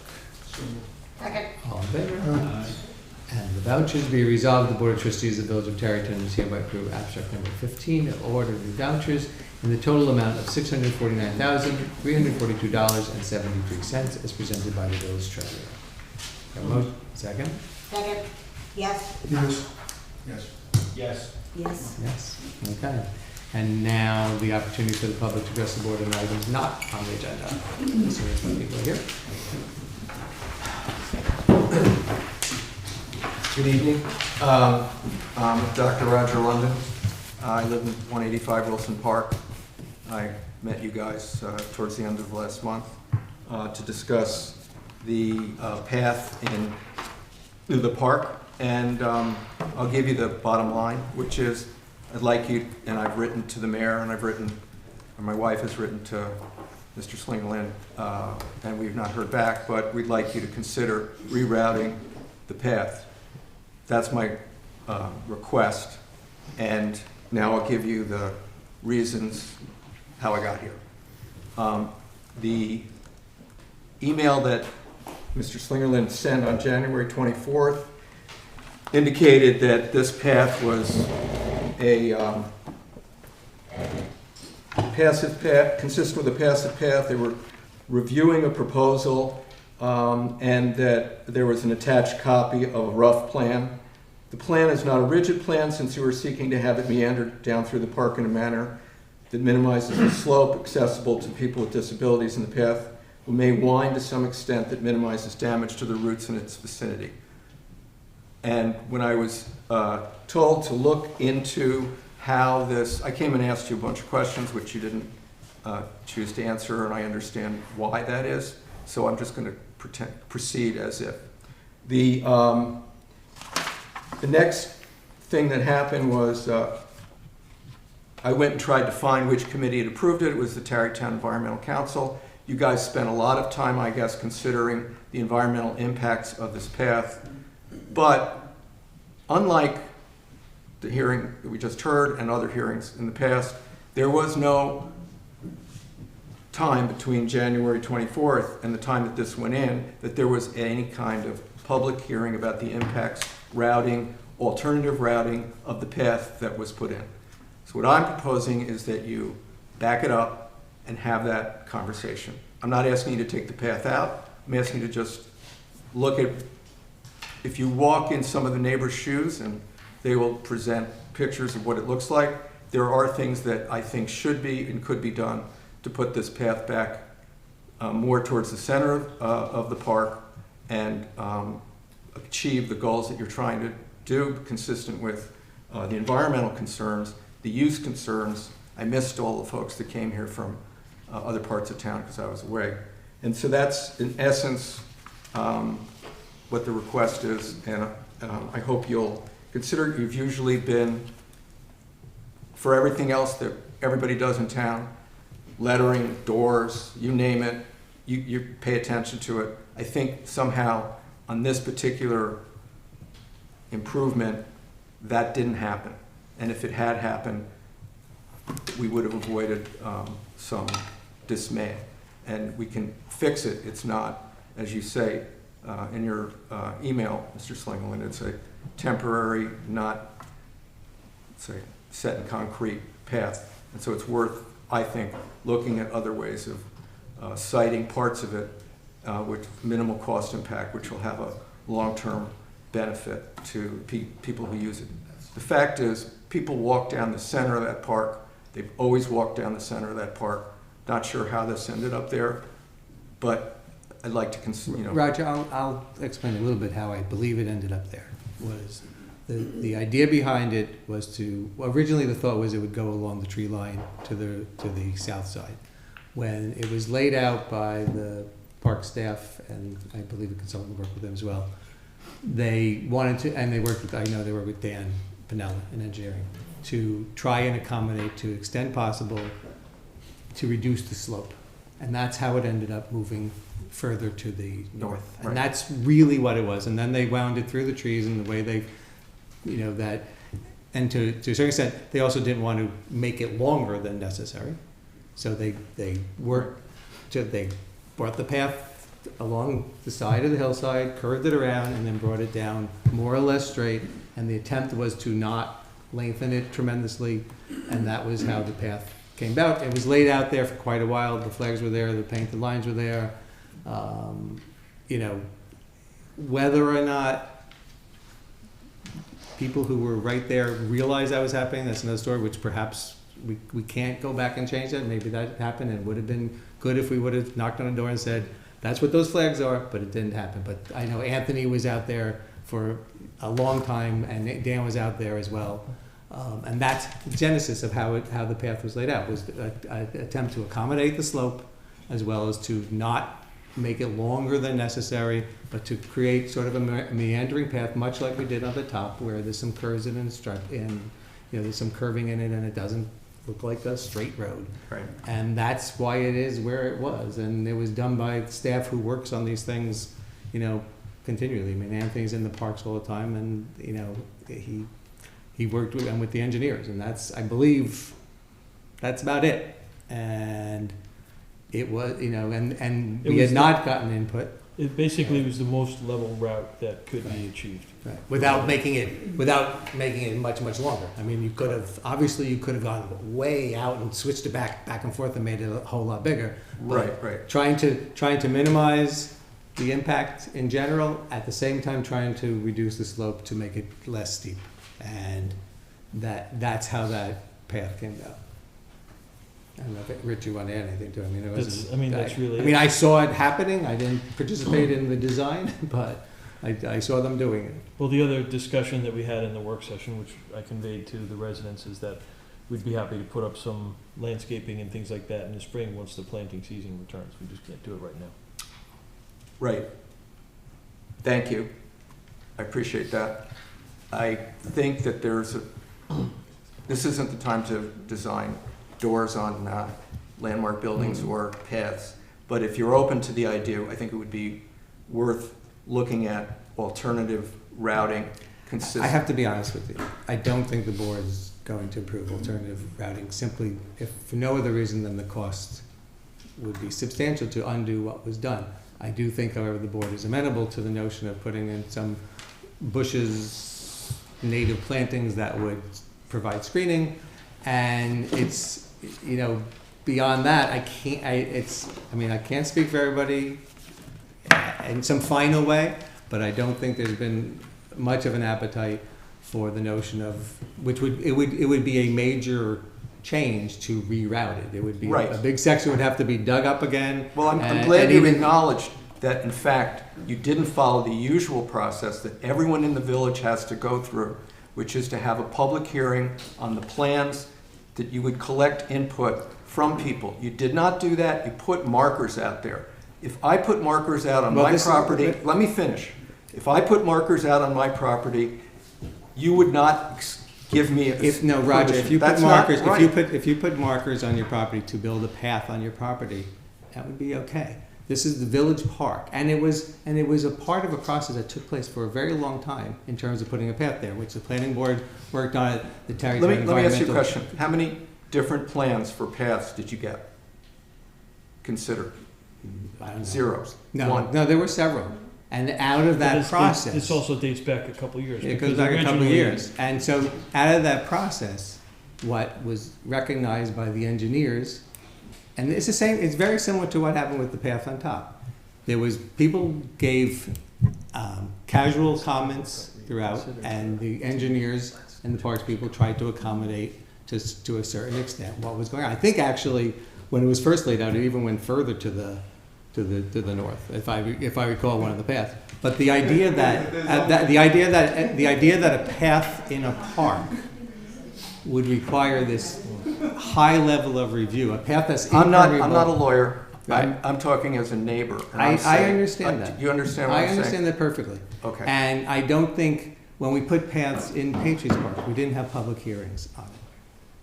Second. All in favor? And the vouchers. Be resolved, the Board of Trustees of the Village of Tarrytown does hereby approve abstract number 15 of order of vouchers in the total amount of $649,342.73 as presented by the village treasurer. Got a motion? Second? Second. Yes. Yes. Yes. Yes. Yes. Yes. Okay. And now the opportunity for the public to address the board on items not on the agenda. As soon as some people are here. Good evening. I'm Dr. Roger London. I live in 185 Wilson Park. I met you guys towards the end of last month to discuss the path through the park. And I'll give you the bottom line, which is I'd like you, and I've written to the mayor, and my wife has written to Mr. Slingerland, and we've not heard back, but we'd like you to consider rerouting the path. That's my request, and now I'll give you the reasons how I got here. The email that Mr. Slingerland sent on January 24th indicated that this path was a passive path, consistent with a passive path. They were reviewing a proposal and that there was an attached copy of a rough plan. The plan is not a rigid plan since you were seeking to have it meander down through the park in a manner that minimizes the slope accessible to people with disabilities, and the path may wind to some extent that minimizes damage to the roots in its vicinity. And when I was told to look into how this, I came and asked you a bunch of questions which you didn't choose to answer, and I understand why that is. So I'm just going to proceed as if. The next thing that happened was I went and tried to find which committee had approved it. It was the Tarrytown Environmental Council. You guys spent a lot of time, I guess, considering the environmental impacts of this path. But unlike the hearing that we just heard and other hearings in the past, there was no time between January 24th and the time that this went in that there was any kind of public hearing about the impacts, routing, alternative routing of the path that was put in. So what I'm proposing is that you back it up and have that conversation. I'm not asking you to take the path out. I'm asking you to just look at, if you walk in some of the neighbors' shoes and they will present pictures of what it looks like, there are things that I think should be and could be done to put this path back more towards the center of the park and achieve the goals that you're trying to do, consistent with the environmental concerns, the use concerns. I missed all the folks that came here from other parts of town because I was away. And so that's, in essence, what the request is, and I hope you'll consider it. You've usually been, for everything else that everybody does in town, lettering, doors, you name it, you pay attention to it. I think somehow on this particular improvement, that didn't happen. And if it had happened, we would have avoided some dismay. and we can fix it. It's not, as you say in your email, Mr. Slingerland, it's a temporary, not, say, set in concrete path. And so it's worth, I think, looking at other ways of citing parts of it with minimal cost impact, which will have a long-term benefit to people who use it. The fact is, people walk down the center of that park. They've always walked down the center of that park. Not sure how this ended up there, but I'd like to consider, Roger, I'll explain a little bit how I believe it ended up there. Was the idea behind it was originally the thought was it would go along the tree line to the south side. When it was laid out by the park staff, and I believe the consultant worked with them as well, they wanted to, and they worked with Dan Pinella in engineering, to try and accommodate, to extent possible, to reduce the slope. And that's how it ended up moving further to the north. Right. And that's really what it was. And then they wound it through the trees in the way they, and to a certain extent, they also didn't want to make it longer than necessary. So they brought the path along the side of the hillside, curved it around, and then brought it down more or less straight. And the attempt was to not lengthen it tremendously, and that was how the path came about. It was laid out there for quite a while. The flags were there, the painted lines were there. Whether or not people who were right there realized that was happening, that's another story, which perhaps we can't go back and change that. Maybe that happened, and it would have been good if we would have knocked on the door and said, that's what those flags are, but it didn't happen. But I know Anthony was out there for a long time, and Dan was out there as well. And that's the genesis of how the path was laid out, was an attempt to accommodate the slope, as well as to not make it longer than necessary, but to create sort of a meandering path, much like we did on the top, where there's some curves in it and there's some curving in it, and it doesn't look like a straight road. Right. And that's why it is where it was. And it was done by staff who works on these things, continually. I mean, Anthony's in the parks all the time, and he worked with the engineers, and I believe that's about it. And it was, and we had not gotten input. It basically was the most level route that could be achieved. Right. Without making it much longer. I mean, you could have gone way out and switched it back and forth and made it a whole lot bigger. But Right. Trying to minimize the impact in general, at the same time trying to reduce the slope to make it less steep, and that's how that path came about. I don't know if Rich, you want to add anything to it? I mean, That's really. I mean, I saw it happening. I didn't participate in the design, but I saw them doing it. Well, the other discussion that we had in the work session, which I conveyed to the residents, is that we'd be happy to put up some landscaping and things like that in the spring once the planting season returns. We just can't do it right now. Right. Thank you. I appreciate that. I think that this isn't the time to design doors on landmark buildings or paths, but if you're open to the idea, I think it would be worth looking at alternative routing consistent. I have to be honest with you. I don't think the board is going to approve alternative routing simply, if for no other reason than the cost would be substantial to undo what was done. I do think, however, the board is amenable to the notion of putting in some bushes, native plantings that would provide screening, and it's, beyond that, I can't speak for everybody in some final way, but I don't think there's been much of an appetite for the notion of, it would be a major change to reroute it. It would be Right. A big section would have to be dug up again. Well, I'm glad you acknowledged that, in fact, you didn't follow the usual process that everyone in the village has to go through, which is to have a public hearing on the plans, that you would collect input from people. You did not do that. You put markers out there. If I put markers out on my property, let me finish. If I put markers out on my property, you would not give me Roger, if you put markers, if you put markers on your property to build a path on your property, that would be okay. This is the village park, and it was a part of a process that took place for a very long time in terms of putting a path there, which the planning board worked on it. The Tarrytown Let me ask you a question. How many different plans for paths did you get? Consider. I don't know. Zero. No, One. no, there were several. And out of But that this- process. This also dates back a couple of years. It goes because back a couple of originally- years. And so out of that process, what was recognized by the engineers, and it's the same, it's very similar to what happened with the path on top. There was, people gave casual comments throughout, and the engineers and the parks people tried to accommodate to a certain extent what was going on. I think actually, when it was first laid out, it even went further to the north, if I recall one of the paths. But the idea that the idea that a path in a park would require this high level of review, a path that's I'm not a impermeable. lawyer. Right. I'm talking as a neighbor. And I'm I saying- understand that. You understand what I I'm saying? understand that perfectly. Okay. And I don't think, when we put paths in Patriots Park, we didn't have public hearings on it.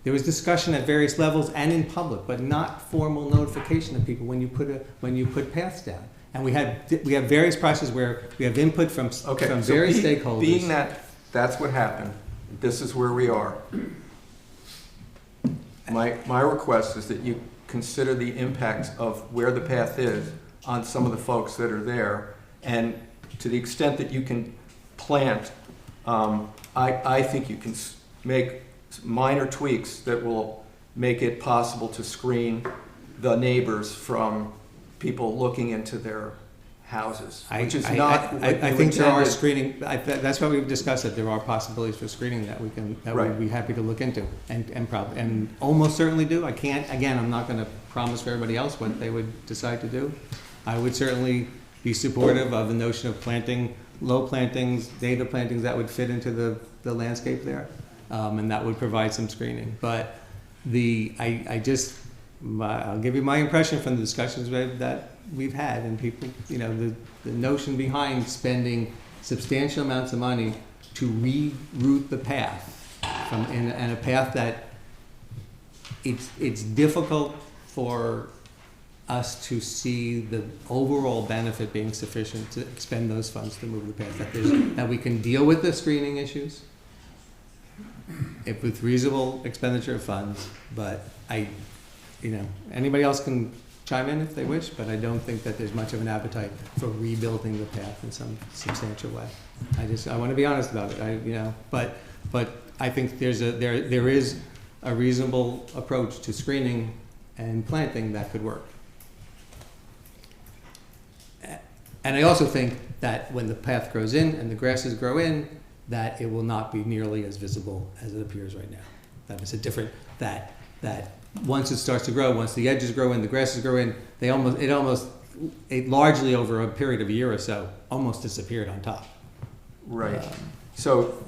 There was discussion at various levels and in public, but not formal notification of people when you put paths down. And we have various processes where we have input from Okay, so various stakeholders. being that that's what happened, this is where we are. My request is that you consider the impacts of where the path is on some of the folks that are there, and to the extent that you can plant, I think you can make minor tweaks that will make it possible to screen the neighbors from people looking into their houses, which is not what I you think there are intended. screening, that's why we've discussed that there are possibilities for screening that Right. we'd be happy to look into and almost certainly do. I can't, again, I'm not gonna promise for everybody else what they would decide to do. I would certainly be supportive of the notion of planting, low plantings, native plantings that would fit into the landscape there, and that would provide some screening. But I'll give you my impression from the discussions that we've had, and people, the notion behind spending substantial amounts of money to reroute the path and a path that it's difficult for us to see the overall benefit being sufficient to expend those funds to move the path, that we can deal with the screening issues with reasonable expenditure of funds, but anybody else can chime in if they wish, but I don't think that there's much of an appetite for rebuilding the path in some substantial way. I want to be honest about it. But I think there is a reasonable approach to screening and planting that could work. And I also think that when the path grows in and the grasses grow in, that it will not be nearly as visible as it appears right now. That is a different, that once it starts to grow, once the edges grow in, the grasses grow in, it largely over a period of a year or so, almost disappeared on top. Right. So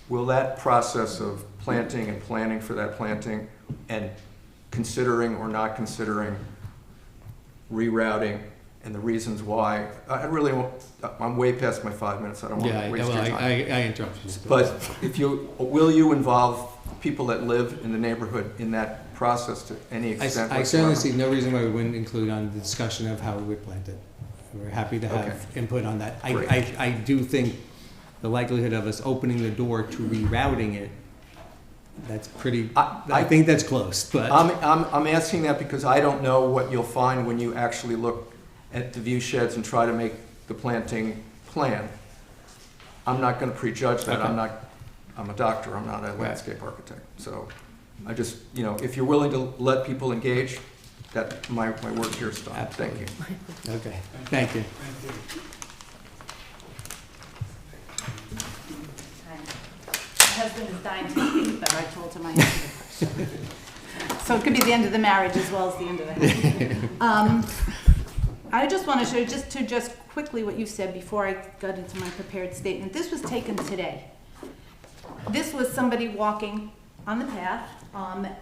will that process of planting and planning for that planting and considering or not considering rerouting and the reasons why, I'm way past my 5 minutes, I don't want to waste your time. I interrupted you. But will you involve people that live in the neighborhood in that process to any extent I certainly whatsoever? see no reason why we wouldn't include on the discussion of how we would plant it. We're happy to have input on that. Great. I do think the likelihood of us opening the door to rerouting it, that's pretty, I think that's close, but. I'm asking that because I don't know what you'll find when you actually look at the view sheds and try to make the planting plan. I'm not going to prejudge that. Okay. I'm a doctor. I'm not a landscape architect. So I just, if you're willing to let people engage, that my work here is done. Absolutely. Thank you. Okay, thank you. My husband is dying to speak, but I told him I have to question. So it could be the end of the marriage as well as the end of the house. I just want to show you, just quickly what you said before I got into my prepared statement. This was taken today. This was somebody walking on the path,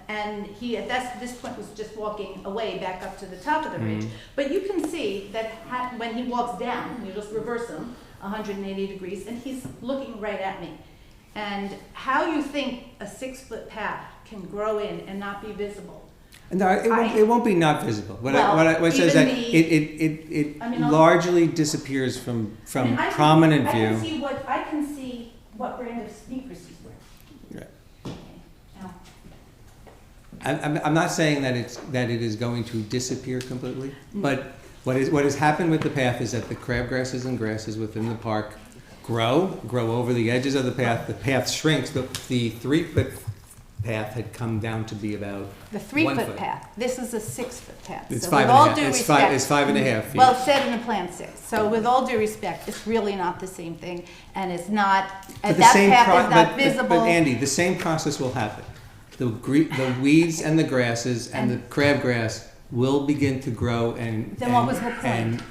and he at this point was just walking away back up to the top of the ridge. But you can see that when he walks down, you just reverse him 180 degrees, and he's looking right at me. And how you think a 6-foot path can grow in and not be visible? No, it won't be not visible. What it says that it largely disappears from prominent view. I can see what brand of sneakers he's wearing. Right. Okay. Now, I'm not saying that it is going to disappear completely, but What has happened with the path is that the crabgrasses and grasses within the park grow over the edges of the path shrinks, the 3-foot path had come down to be about The 1 3-foot foot. path, this is a 6-foot path. It's So five with and a all half, due it's respect- 5.5 feet. Well, it said in the plan 6, so with all due respect, it's really not the same thing, and it's not, But that same path pro- is not but- visible. But Andy, the same process will happen. The weeds and the grasses and the crabgrass will begin to grow and. Then what was the point? And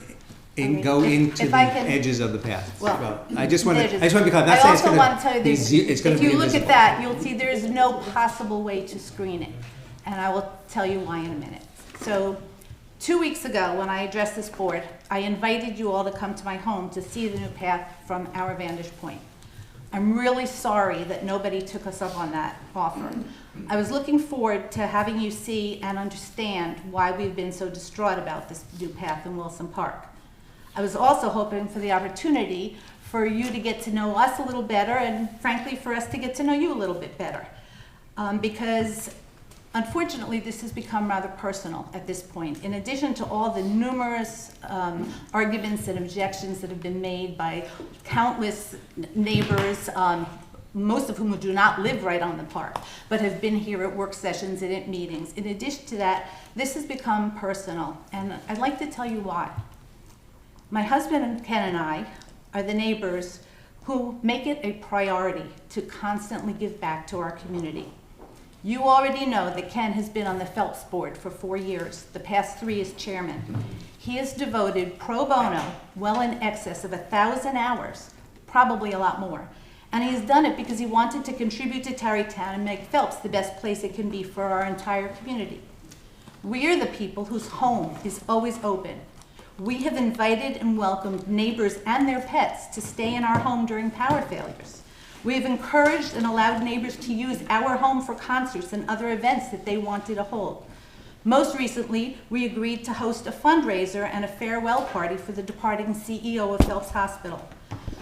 I mean, go into if the I can- edges of the path. Well, I just want to be edges. clear, I'm not I saying it's also want to tell going you, to be, there's, it's going if to be you look invisible. at that, you'll see there is no possible way to screen it, and I will tell you why in a minute. So, 2 weeks ago, when I addressed this board, I invited you all to come to my home to see the new path from our vantage point. I'm really sorry that nobody took us up on that offer. I was looking forward to having you see and understand why we've been so distraught about this new path in Wilson Park. I was also hoping for the opportunity for you to get to know us a little better, and frankly, for us to get to know you a little bit better. Because unfortunately, this has become rather personal at this point. In addition to all the numerous arguments and objections that have been made by countless neighbors, most of whom do not live right on the park, but have been here at work sessions and at meetings. In addition to that, this has become personal, and I'd like to tell you why. My husband Ken and I are the neighbors who make it a priority to constantly give back to our community. You already know that Ken has been on the Phelps board for 4 years, the past 3 as chairman. He has devoted pro bono well in excess of 1,000 hours, probably a lot more. And he has done it because he wanted to contribute to Tarrytown and make Phelps the best place it can be for our entire community. We are the people whose home is always open. We have invited and welcomed neighbors and their pets to stay in our home during power failures. We have encouraged and allowed neighbors to use our home for concerts and other events that they wanted to hold. Most recently, we agreed to host a fundraiser and a farewell party for the departing CEO of Phelps Hospital.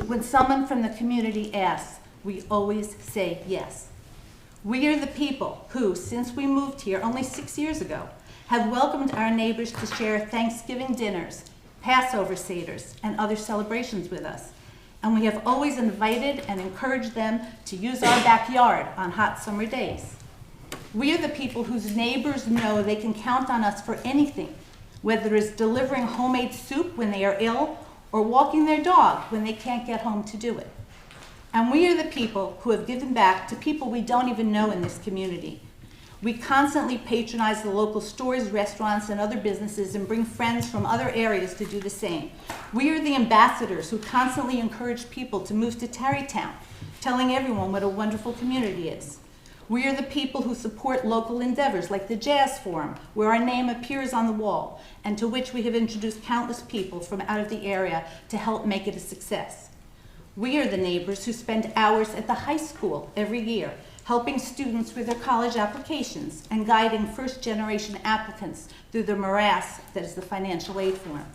When someone from the community asks, we always say yes. We are the people who, since we moved here only 6 years ago, have welcomed our neighbors to share Thanksgiving dinners, Passover seders, and other celebrations with us. And we have always invited and encouraged them to use our backyard on hot summer days. We are the people whose neighbors know they can count on us for anything, whether it's delivering homemade soup when they are ill or walking their dog when they can't get home to do it. And we are the people who have given back to people we don't even know in this community. We constantly patronize the local stores, restaurants, and other businesses and bring friends from other areas to do the same. We are the ambassadors who constantly encourage people to move to Tarrytown, telling everyone what a wonderful community is. We are the people who support local endeavors like the Jazz Forum, where our name appears on the wall, and to which we have introduced countless people from out of the area to help make it a success. We are the neighbors who spend hours at the high school every year, helping students with their college applications and guiding first-generation applicants through the morass that is the financial aid form.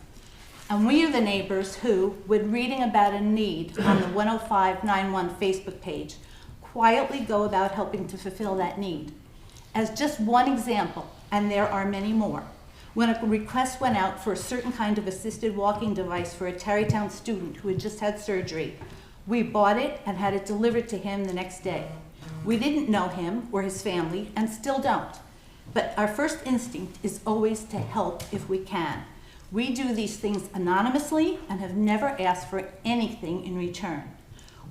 And we are the neighbors who, when reading about a need on the 10591 Facebook page, quietly go about helping to fulfill that need. As just one example, and there are many more, when a request went out for a certain kind of assisted walking device for a Tarrytown student who had just had surgery, we bought it and had it delivered to him the next day. We didn't know him or his family and still don't, but our first instinct is always to help if we can. We do these things anonymously and have never asked for anything in return,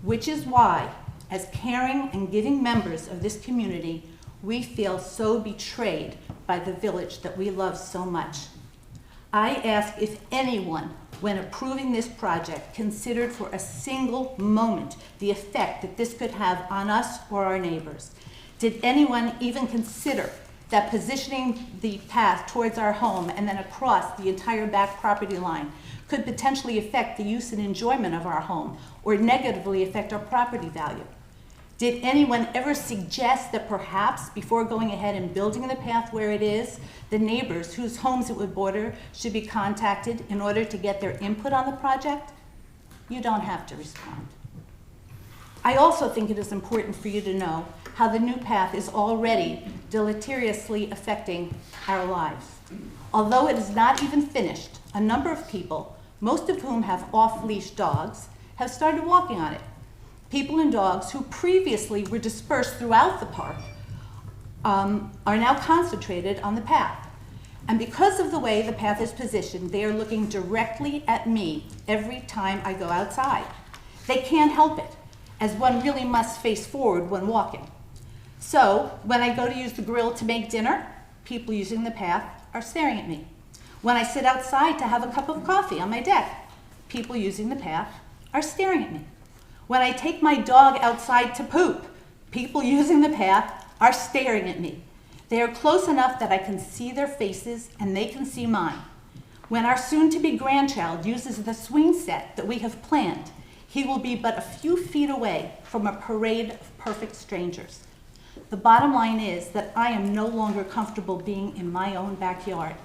which is why, as caring and giving members of this community, we feel so betrayed by the village that we love so much. I ask if anyone, when approving this project, considered for a single moment the effect that this could have on us or our neighbors. Did anyone even consider that positioning the path towards our home and then across the entire back property line could potentially affect the use and enjoyment of our home or negatively affect our property value? Did anyone ever suggest that perhaps before going ahead and building the path where it is, the neighbors whose homes it would border should be contacted in order to get their input on the project? You don't have to respond. I also think it is important for you to know how the new path is already deleteriously affecting our lives. Although it is not even finished, a number of people, most of whom have off-leash dogs, have started walking on it. People and dogs who previously were dispersed throughout the park are now concentrated on the path. And because of the way the path is positioned, they are looking directly at me every time I go outside. They can't help it, as one really must face forward when walking. So when I go to use the grill to make dinner, people using the path are staring at me. When I sit outside to have a cup of coffee on my deck, people using the path are staring at me. When I take my dog outside to poop, people using the path are staring at me. They are close enough that I can see their faces and they can see mine. When our soon-to-be grandchild uses the swing set that we have planned, he will be but a few feet away from a parade of perfect strangers. The bottom line is that I am no longer comfortable being in my own backyard.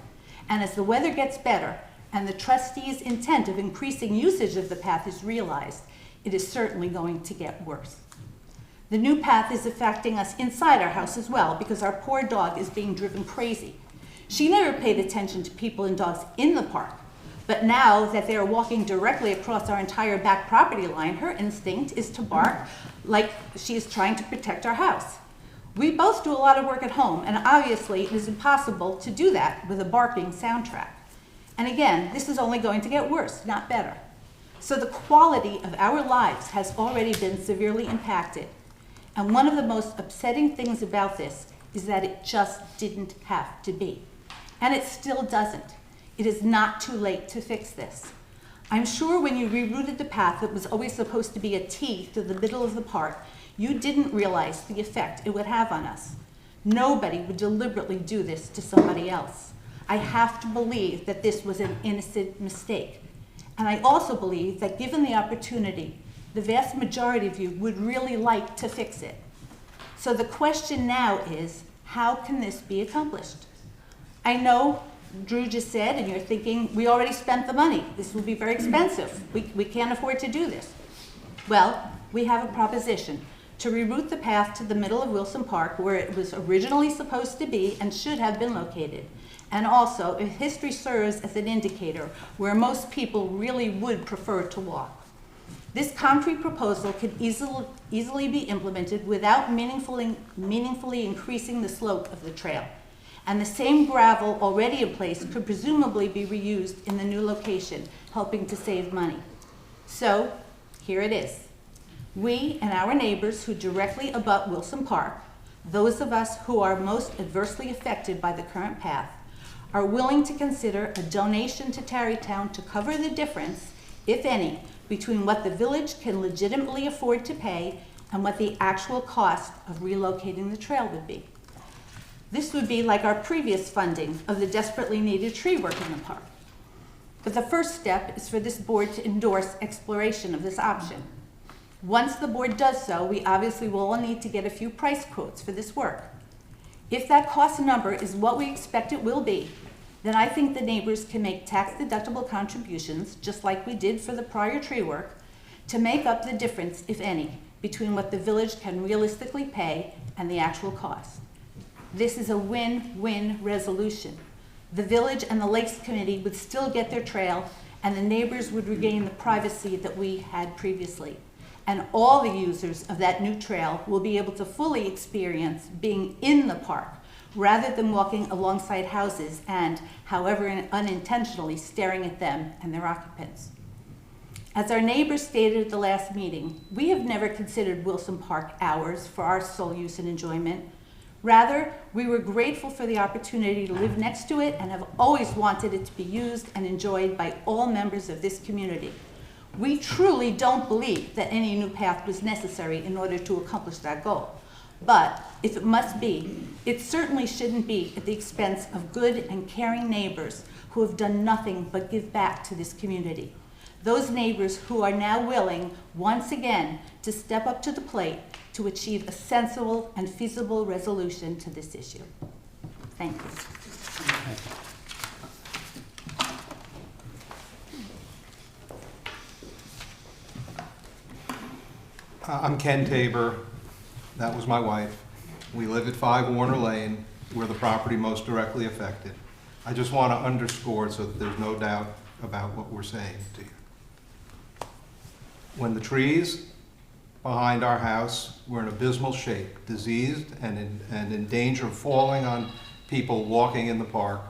And as the weather gets better and the trustees' intent of increasing usage of the path is realized, it is certainly going to get worse. The new path is affecting us inside our house as well because our poor dog is being driven crazy. She never paid attention to people and dogs in the park, but now that they are walking directly across our entire back property line, her instinct is to bark like she is trying to protect our house. We both do a lot of work at home, and obviously it is impossible to do that with a barking soundtrack. And again, this is only going to get worse, not better. So the quality of our lives has already been severely impacted. And one of the most upsetting things about this is that it just didn't have to be. And it still doesn't. It is not too late to fix this. I'm sure when you rerouted the path that was always supposed to be a T through the middle of the park, you didn't realize the effect it would have on us. Nobody would deliberately do this to somebody else. I have to believe that this was an innocent mistake. And I also believe that given the opportunity, the vast majority of you would really like to fix it. So the question now is, how can this be accomplished? I know Drew just said, and you're thinking, we already spent the money. This will be very expensive. We can't afford to do this. Well, we have a proposition to reroute the path to the middle of Wilson Park where it was originally supposed to be and should have been located. And also, if history serves as an indicator, where most people really would prefer to walk. This concrete proposal could easily be implemented without meaningfully increasing the slope of the trail. And the same gravel already in place could presumably be reused in the new location, helping to save money. So, here it is. We and our neighbors who directly abut Wilson Park, those of us who are most adversely affected by the current path, are willing to consider a donation to Tarrytown to cover the difference, if any, between what the village can legitimately afford to pay and what the actual cost of relocating the trail would be. This would be like our previous funding of the desperately needed tree work in the park. But the first step is for this board to endorse exploration of this option. Once the board does so, we obviously will all need to get a few price quotes for this work. If that cost number is what we expect it will be, then I think the neighbors can make tax-deductible contributions, just like we did for the prior tree work, to make up the difference, if any, between what the village can realistically pay and the actual cost. This is a win-win resolution. The village and the Lakes Committee would still get their trail, and the neighbors would regain the privacy that we had previously. And all the users of that new trail will be able to fully experience being in the park rather than walking alongside houses and, however unintentionally, staring at them and their occupants. As our neighbors stated at the last meeting, we have never considered Wilson Park ours for our sole use and enjoyment. Rather, we were grateful for the opportunity to live next to it and have always wanted it to be used and enjoyed by all members of this community. We truly don't believe that any new path was necessary in order to accomplish that goal. But if it must be, it certainly shouldn't be at the expense of good and caring neighbors who have done nothing but give back to this community. Those neighbors who are now willing, once again, to step up to the plate to achieve a sensible and feasible resolution to this issue. Thank you. I'm Ken Tabor. That was my wife. We live at 5 Warner Lane. We're the property most directly affected. I just want to underscore so that there's no doubt about what we're saying to you. When the trees behind our house were in abysmal shape, diseased and in danger of falling on people walking in the park,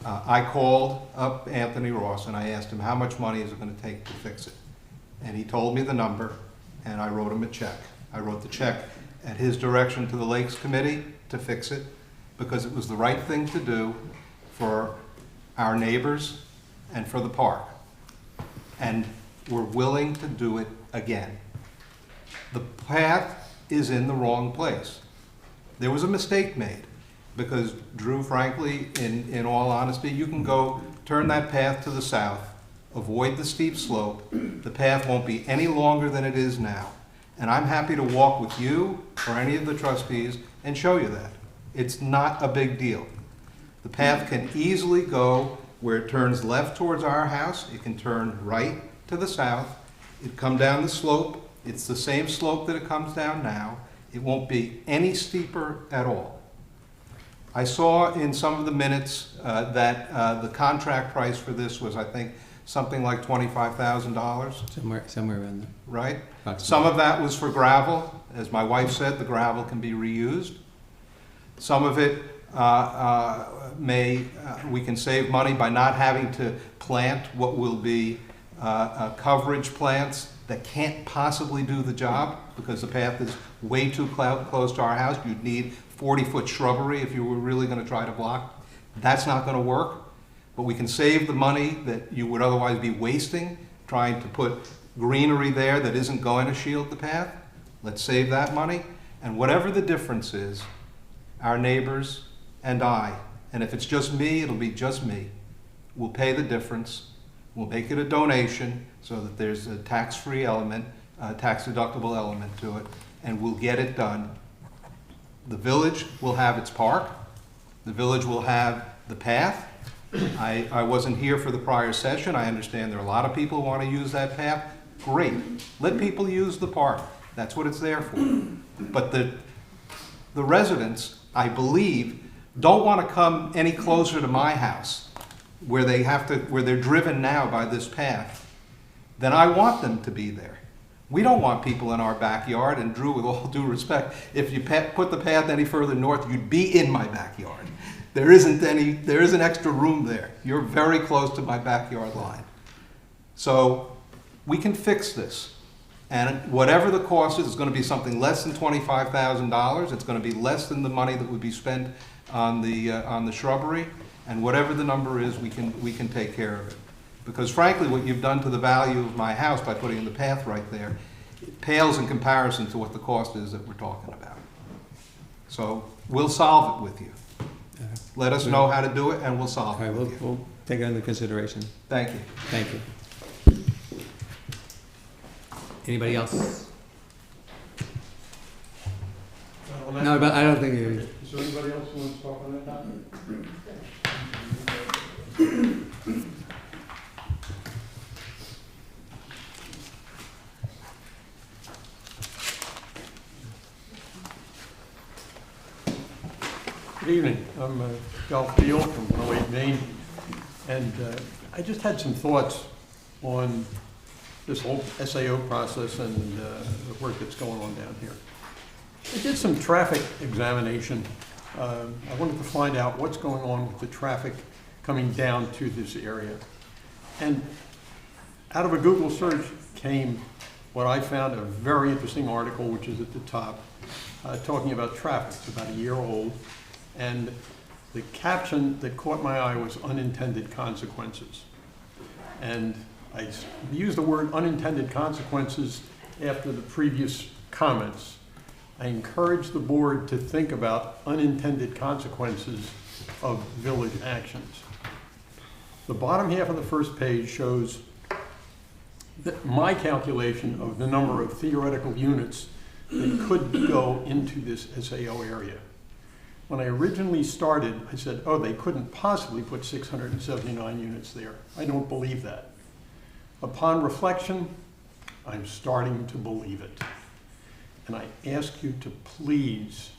I called up Anthony Ross and I asked him how much money is it going to take to fix it. And he told me the number, and I wrote him a check. I wrote the check at his direction to the Lakes Committee to fix it, because it was the right thing to do for our neighbors and for the park. And we're willing to do it again. The path is in the wrong place. There was a mistake made, because Drew, frankly, in all honesty, you can go turn that path to the south, avoid the steep slope. The path won't be any longer than it is now. And I'm happy to walk with you or any of the trustees and show you that. It's not a big deal. The path can easily go where it turns left towards our house. It can turn right to the south. It come down the slope. It's the same slope that it comes down now. It won't be any steeper at all. I saw in some of the minutes that the contract price for this was, I think, something like $25,000. Somewhere around there. Right? Approximately. Some of that was for gravel. As my wife said, the gravel can be reused. Some of it we can save money by not having to plant what will be coverage plants that can't possibly do the job because the path is way too close to our house. You'd need 40-foot shrubbery if you were really going to try to block. That's not going to work. But we can save the money that you would otherwise be wasting trying to put greenery there that isn't going to shield the path. Let's save that money. And whatever the difference is, our neighbors and I, and if it's just me, it'll be just me, we'll pay the difference. We'll make it a donation so that there's a tax-free element, a tax-deductible element to it, and we'll get it done. The village will have its park. The village will have the path. I wasn't here for the prior session. I understand there are a lot of people who want to use that path. Great. Let people use the park. That's what it's there for. But the residents, I believe, don't want to come any closer to my house where they're driven now by this path than I want them to be there. We don't want people in our backyard, and Drew, with all due respect, if you put the path any further north, you'd be in my backyard. There isn't extra room there. You're very close to my backyard line. So we can fix this. And whatever the cost is, it's going to be something less than $25,000. It's going to be less than the money that would be spent on the shrubbery. And whatever the number is, we can take care of it. Because frankly, what you've done to the value of my house by putting the path right there, it pales in comparison to what the cost is that we're talking about. So we'll solve it with you. Let us know how to do it, and we'll solve it with you. We'll take it under consideration. Thank you. Thank you. Anybody else? No, but I don't think you. Is there anybody else who wants to talk on that topic? Good evening. I'm Ralph Beal from 108 Main, and I just had some thoughts on this whole SAO process and the work that's going on down here. I did some traffic examination. I wanted to find out what's going on with the traffic coming down to this area. And out of a Google search came what I found a very interesting article, which is at the top, talking about traffic. It's about a year old. And the caption that caught my eye was unintended consequences. And I used the word unintended consequences after the previous comments. I encourage the board to think about unintended consequences of village actions. The bottom half of the first page shows my calculation of the number of theoretical units that could go into this SAO area. When I originally started, I said, oh, they couldn't possibly put 679 units there. I don't believe that. Upon reflection, I'm starting to believe it. And I ask you to please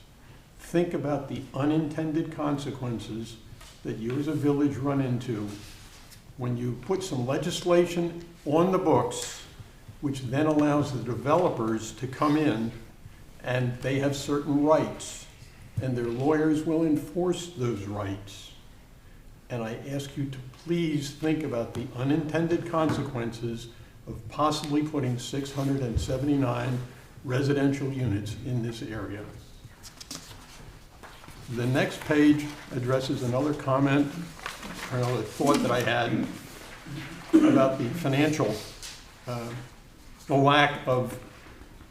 think about the unintended consequences that you as a village run into when you put some legislation on the books, which then allows the developers to come in and they have certain rights, and their lawyers will enforce those rights. And I ask you to please think about the unintended consequences of possibly putting 679 residential units in this area. The next page addresses another comment, or another thought that I had about the financial, the lack of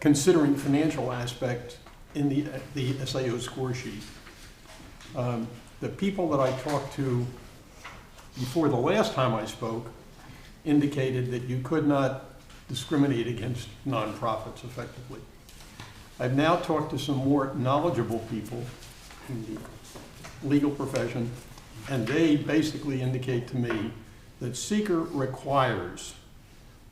considering financial aspect in the SAO score sheet. The people that I talked to before the last time I spoke indicated that you could not discriminate against nonprofits effectively. I've now talked to some more knowledgeable people in the legal profession, and they basically indicate to me that seeker requires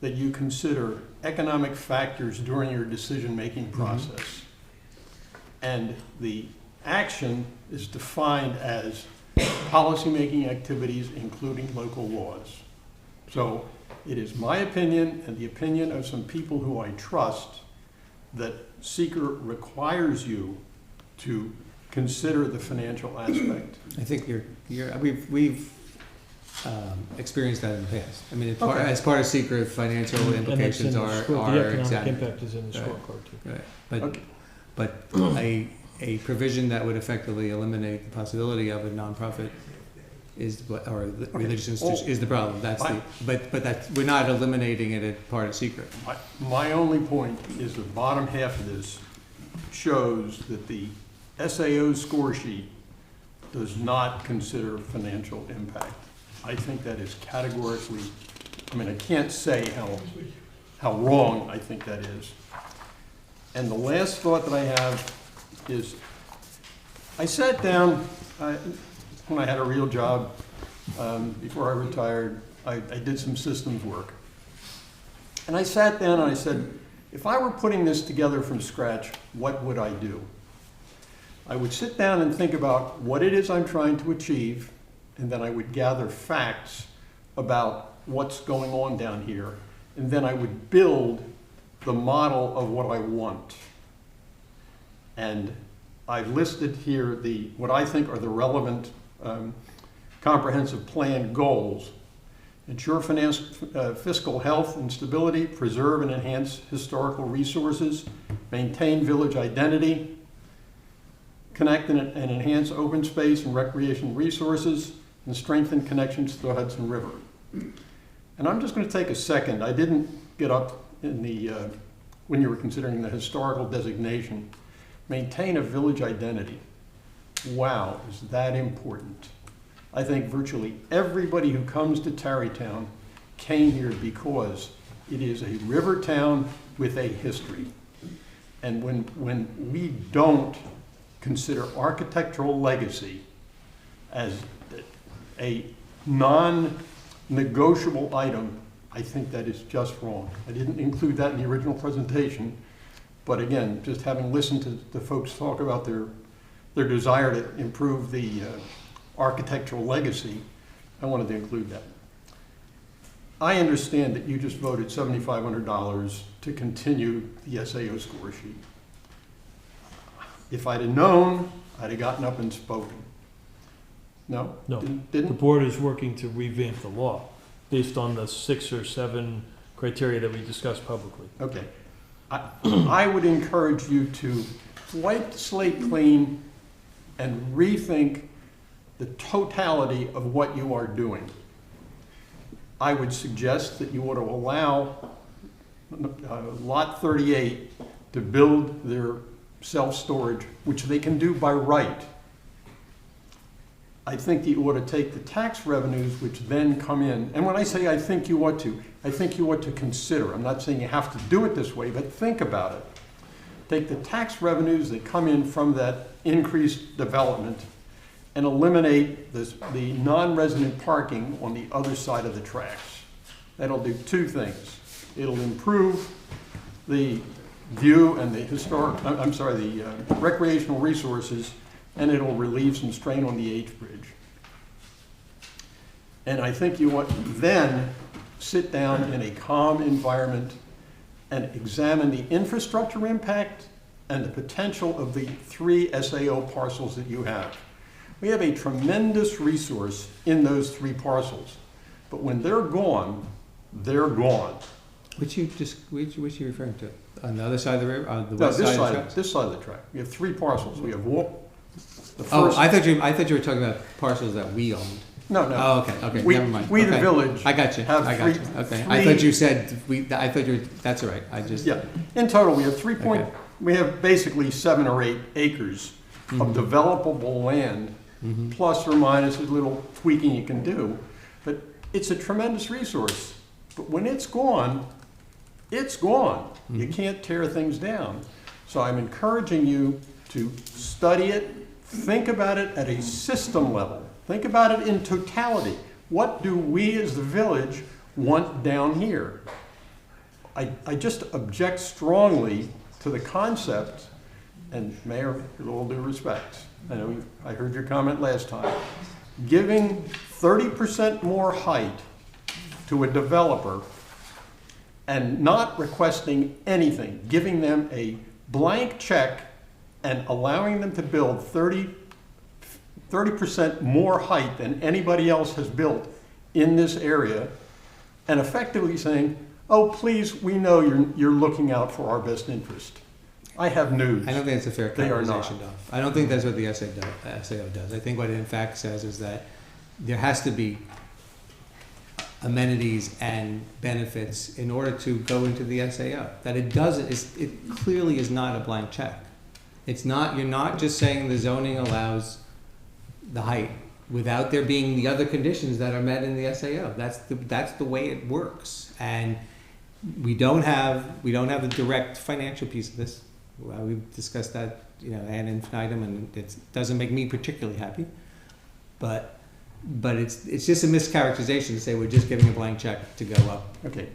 that you consider economic factors during your decision-making process. And the action is defined as policymaking activities, including local laws. So it is my opinion and the opinion of some people who I trust that seeker requires you to consider the financial aspect. I think we've experienced that in the past. I mean, as part of secret, financial implications are The economic examined. impact is in the Right. scorecard too. Right. But a provision that would effectively eliminate the possibility of a nonprofit or the religious institution is the problem. But that we're not eliminating it as part of secret. My only point is the bottom half of this shows that the SAO score sheet does not consider financial impact. I think that is categorically, I mean, I can't say how wrong I think that is. And the last thought that I have is, I sat down, when I had a real job, before I retired, I did some systems work. And I sat down and I said, if I were putting this together from scratch, what would I do? I would sit down and think about what it is I'm trying to achieve, and then I would gather facts about what's going on down here, and then I would build the model of what I want. And I've listed here what I think are the relevant comprehensive plan goals. Ensure fiscal health and stability, preserve and enhance historical resources, maintain village identity, connect and enhance open space and recreation resources, and strengthen connections to the Hudson River. And I'm just going to take a second. I didn't get up in when you were considering the historical designation. Maintain a village identity. Wow, is that important? I think virtually everybody who comes to Tarrytown came here because it is a river town with a history. And when we don't consider architectural legacy as a non-negotiable item, I think that is just wrong. I didn't include that in the original presentation, but again, just having listened to the folks talk about their desire to improve the architectural legacy, I wanted to include that. I understand that you just voted $7,500 to continue the SAO score sheet. If I'd have known, I'd have gotten up and spoken. No? No. Didn't? The board is working to revamp the law based on the 6 or 7 criteria that we discussed publicly. Okay. I would encourage you to wipe the slate clean and rethink the totality of what you are doing. I would suggest that you ought to allow Lot 38 to build their self-storage, which they can do by right. I think you ought to take the tax revenues which then come in, and when I say I think you ought to consider. I'm not saying you have to do it this way, but think about it. Take the tax revenues that come in from that increased development and eliminate the non-resident parking on the other side of the tracks. That'll do 2 things. It'll improve the view and the recreational resources, and it'll relieve some strain on the H Bridge. And I think you want then sit down in a calm environment and examine the infrastructure impact and the potential of the 3 SAO parcels that you have. We have a tremendous resource in those 3 parcels, but when they're gone, they're gone. Which you referring to? On the other side of the river, on the No, west side of the tracks? this side of the track. We have 3 parcels. We have the Oh, first. I thought you were talking about parcels that we owned. No, no. Oh, okay, We- never mind. we, the Okay. village, I got you, have I got you, three- okay. I three- thought you said, I thought you were, that's all right, I just. Yeah, in total, we have Okay. we have basically 7 or 8 acres of Mhm. developable land, Mhm. plus or minus a little tweaking you can do. But it's a tremendous resource. But when it's gone, it's gone. You Mhm. can't tear things down. So I'm encouraging you to study it, think about it at a system level. Think about it in totality. What do we as the village want down here? I just object strongly to the concept, and Mayor, with all due respect, I heard your comment last time, giving 30% more height to a developer and not requesting anything, giving them a blank check and allowing them to build 30% more height than anybody else has built in this area, and effectively saying, oh, please, we know you're looking out for our best interest. I have news. I don't think it's a fair They are not. characterization, Dolph. I don't think that's what the SAO does. I think what it in fact says is that there has to be amenities and benefits in order to go into the SAO. That it doesn't, it clearly is not a blank check. It's not, you're not just saying the zoning allows the height without there being the other conditions that are met in the SAO. That's the way it works. And we don't have the direct financial piece of this. We've discussed that, ad infinitum, and it doesn't make me particularly happy. But it's just a mischaracterization to say we're just giving a blank check to go up. Okay.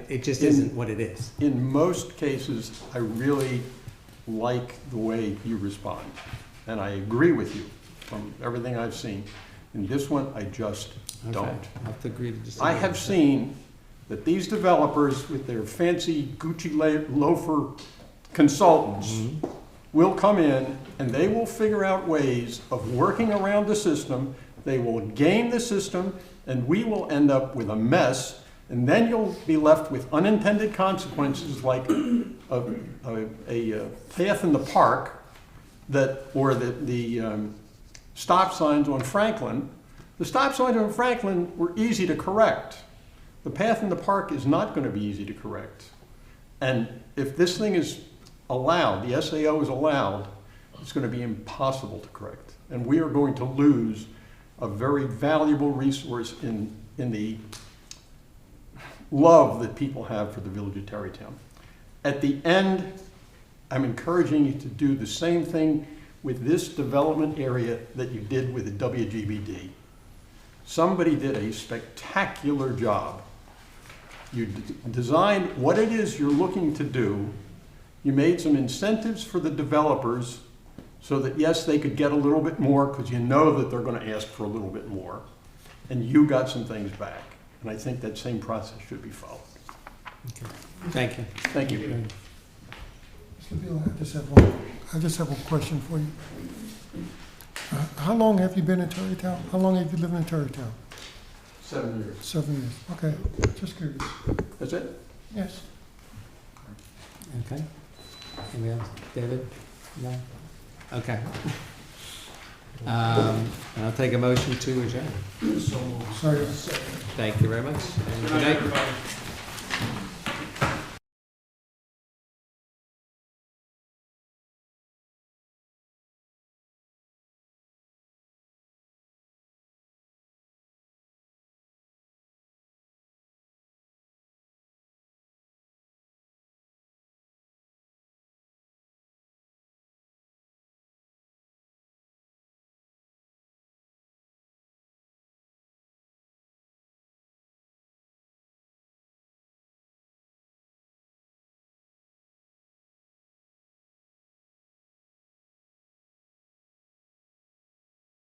It just isn't what it is. In most cases, I really like the way you respond, and I agree with you from everything I've seen. In this one, I just don't. Okay. I'll have to agree to disagree. I have seen that these developers with their fancy Gucci loafer consultants will come in and they will figure out ways of working around the system. They will game the system, and we will end up with a mess, and then you'll be left with unintended consequences like a path in the park or the stop signs on Franklin. The stop signs on Franklin were easy to correct. The path in the park is not going to be easy to correct. And if this thing is allowed, the SAO is allowed, it's going to be impossible to correct. And we are going to lose a very valuable resource in the love that people have for the village of Tarrytown. At the end, I'm encouraging you to do the same thing with this development area that you did with the WGBD. Somebody did a spectacular job. You designed what it is you're looking to do. You made some incentives for the developers so that, yes, they could get a little bit more because you know that they're going to ask for a little bit more. And you got some things back. And I think that same process should be followed. Okay. Thank you. Thank you. Mr. Beal, I just have one question for you. How long have you been in Tarrytown? How long have you lived in Tarrytown? 7 years. 7 years. Okay, just curious. That's it? Yes. Okay. Anybody else? David? No? Okay. I'll take a motion to adjourn. Sorry. Thank you very much. And good night.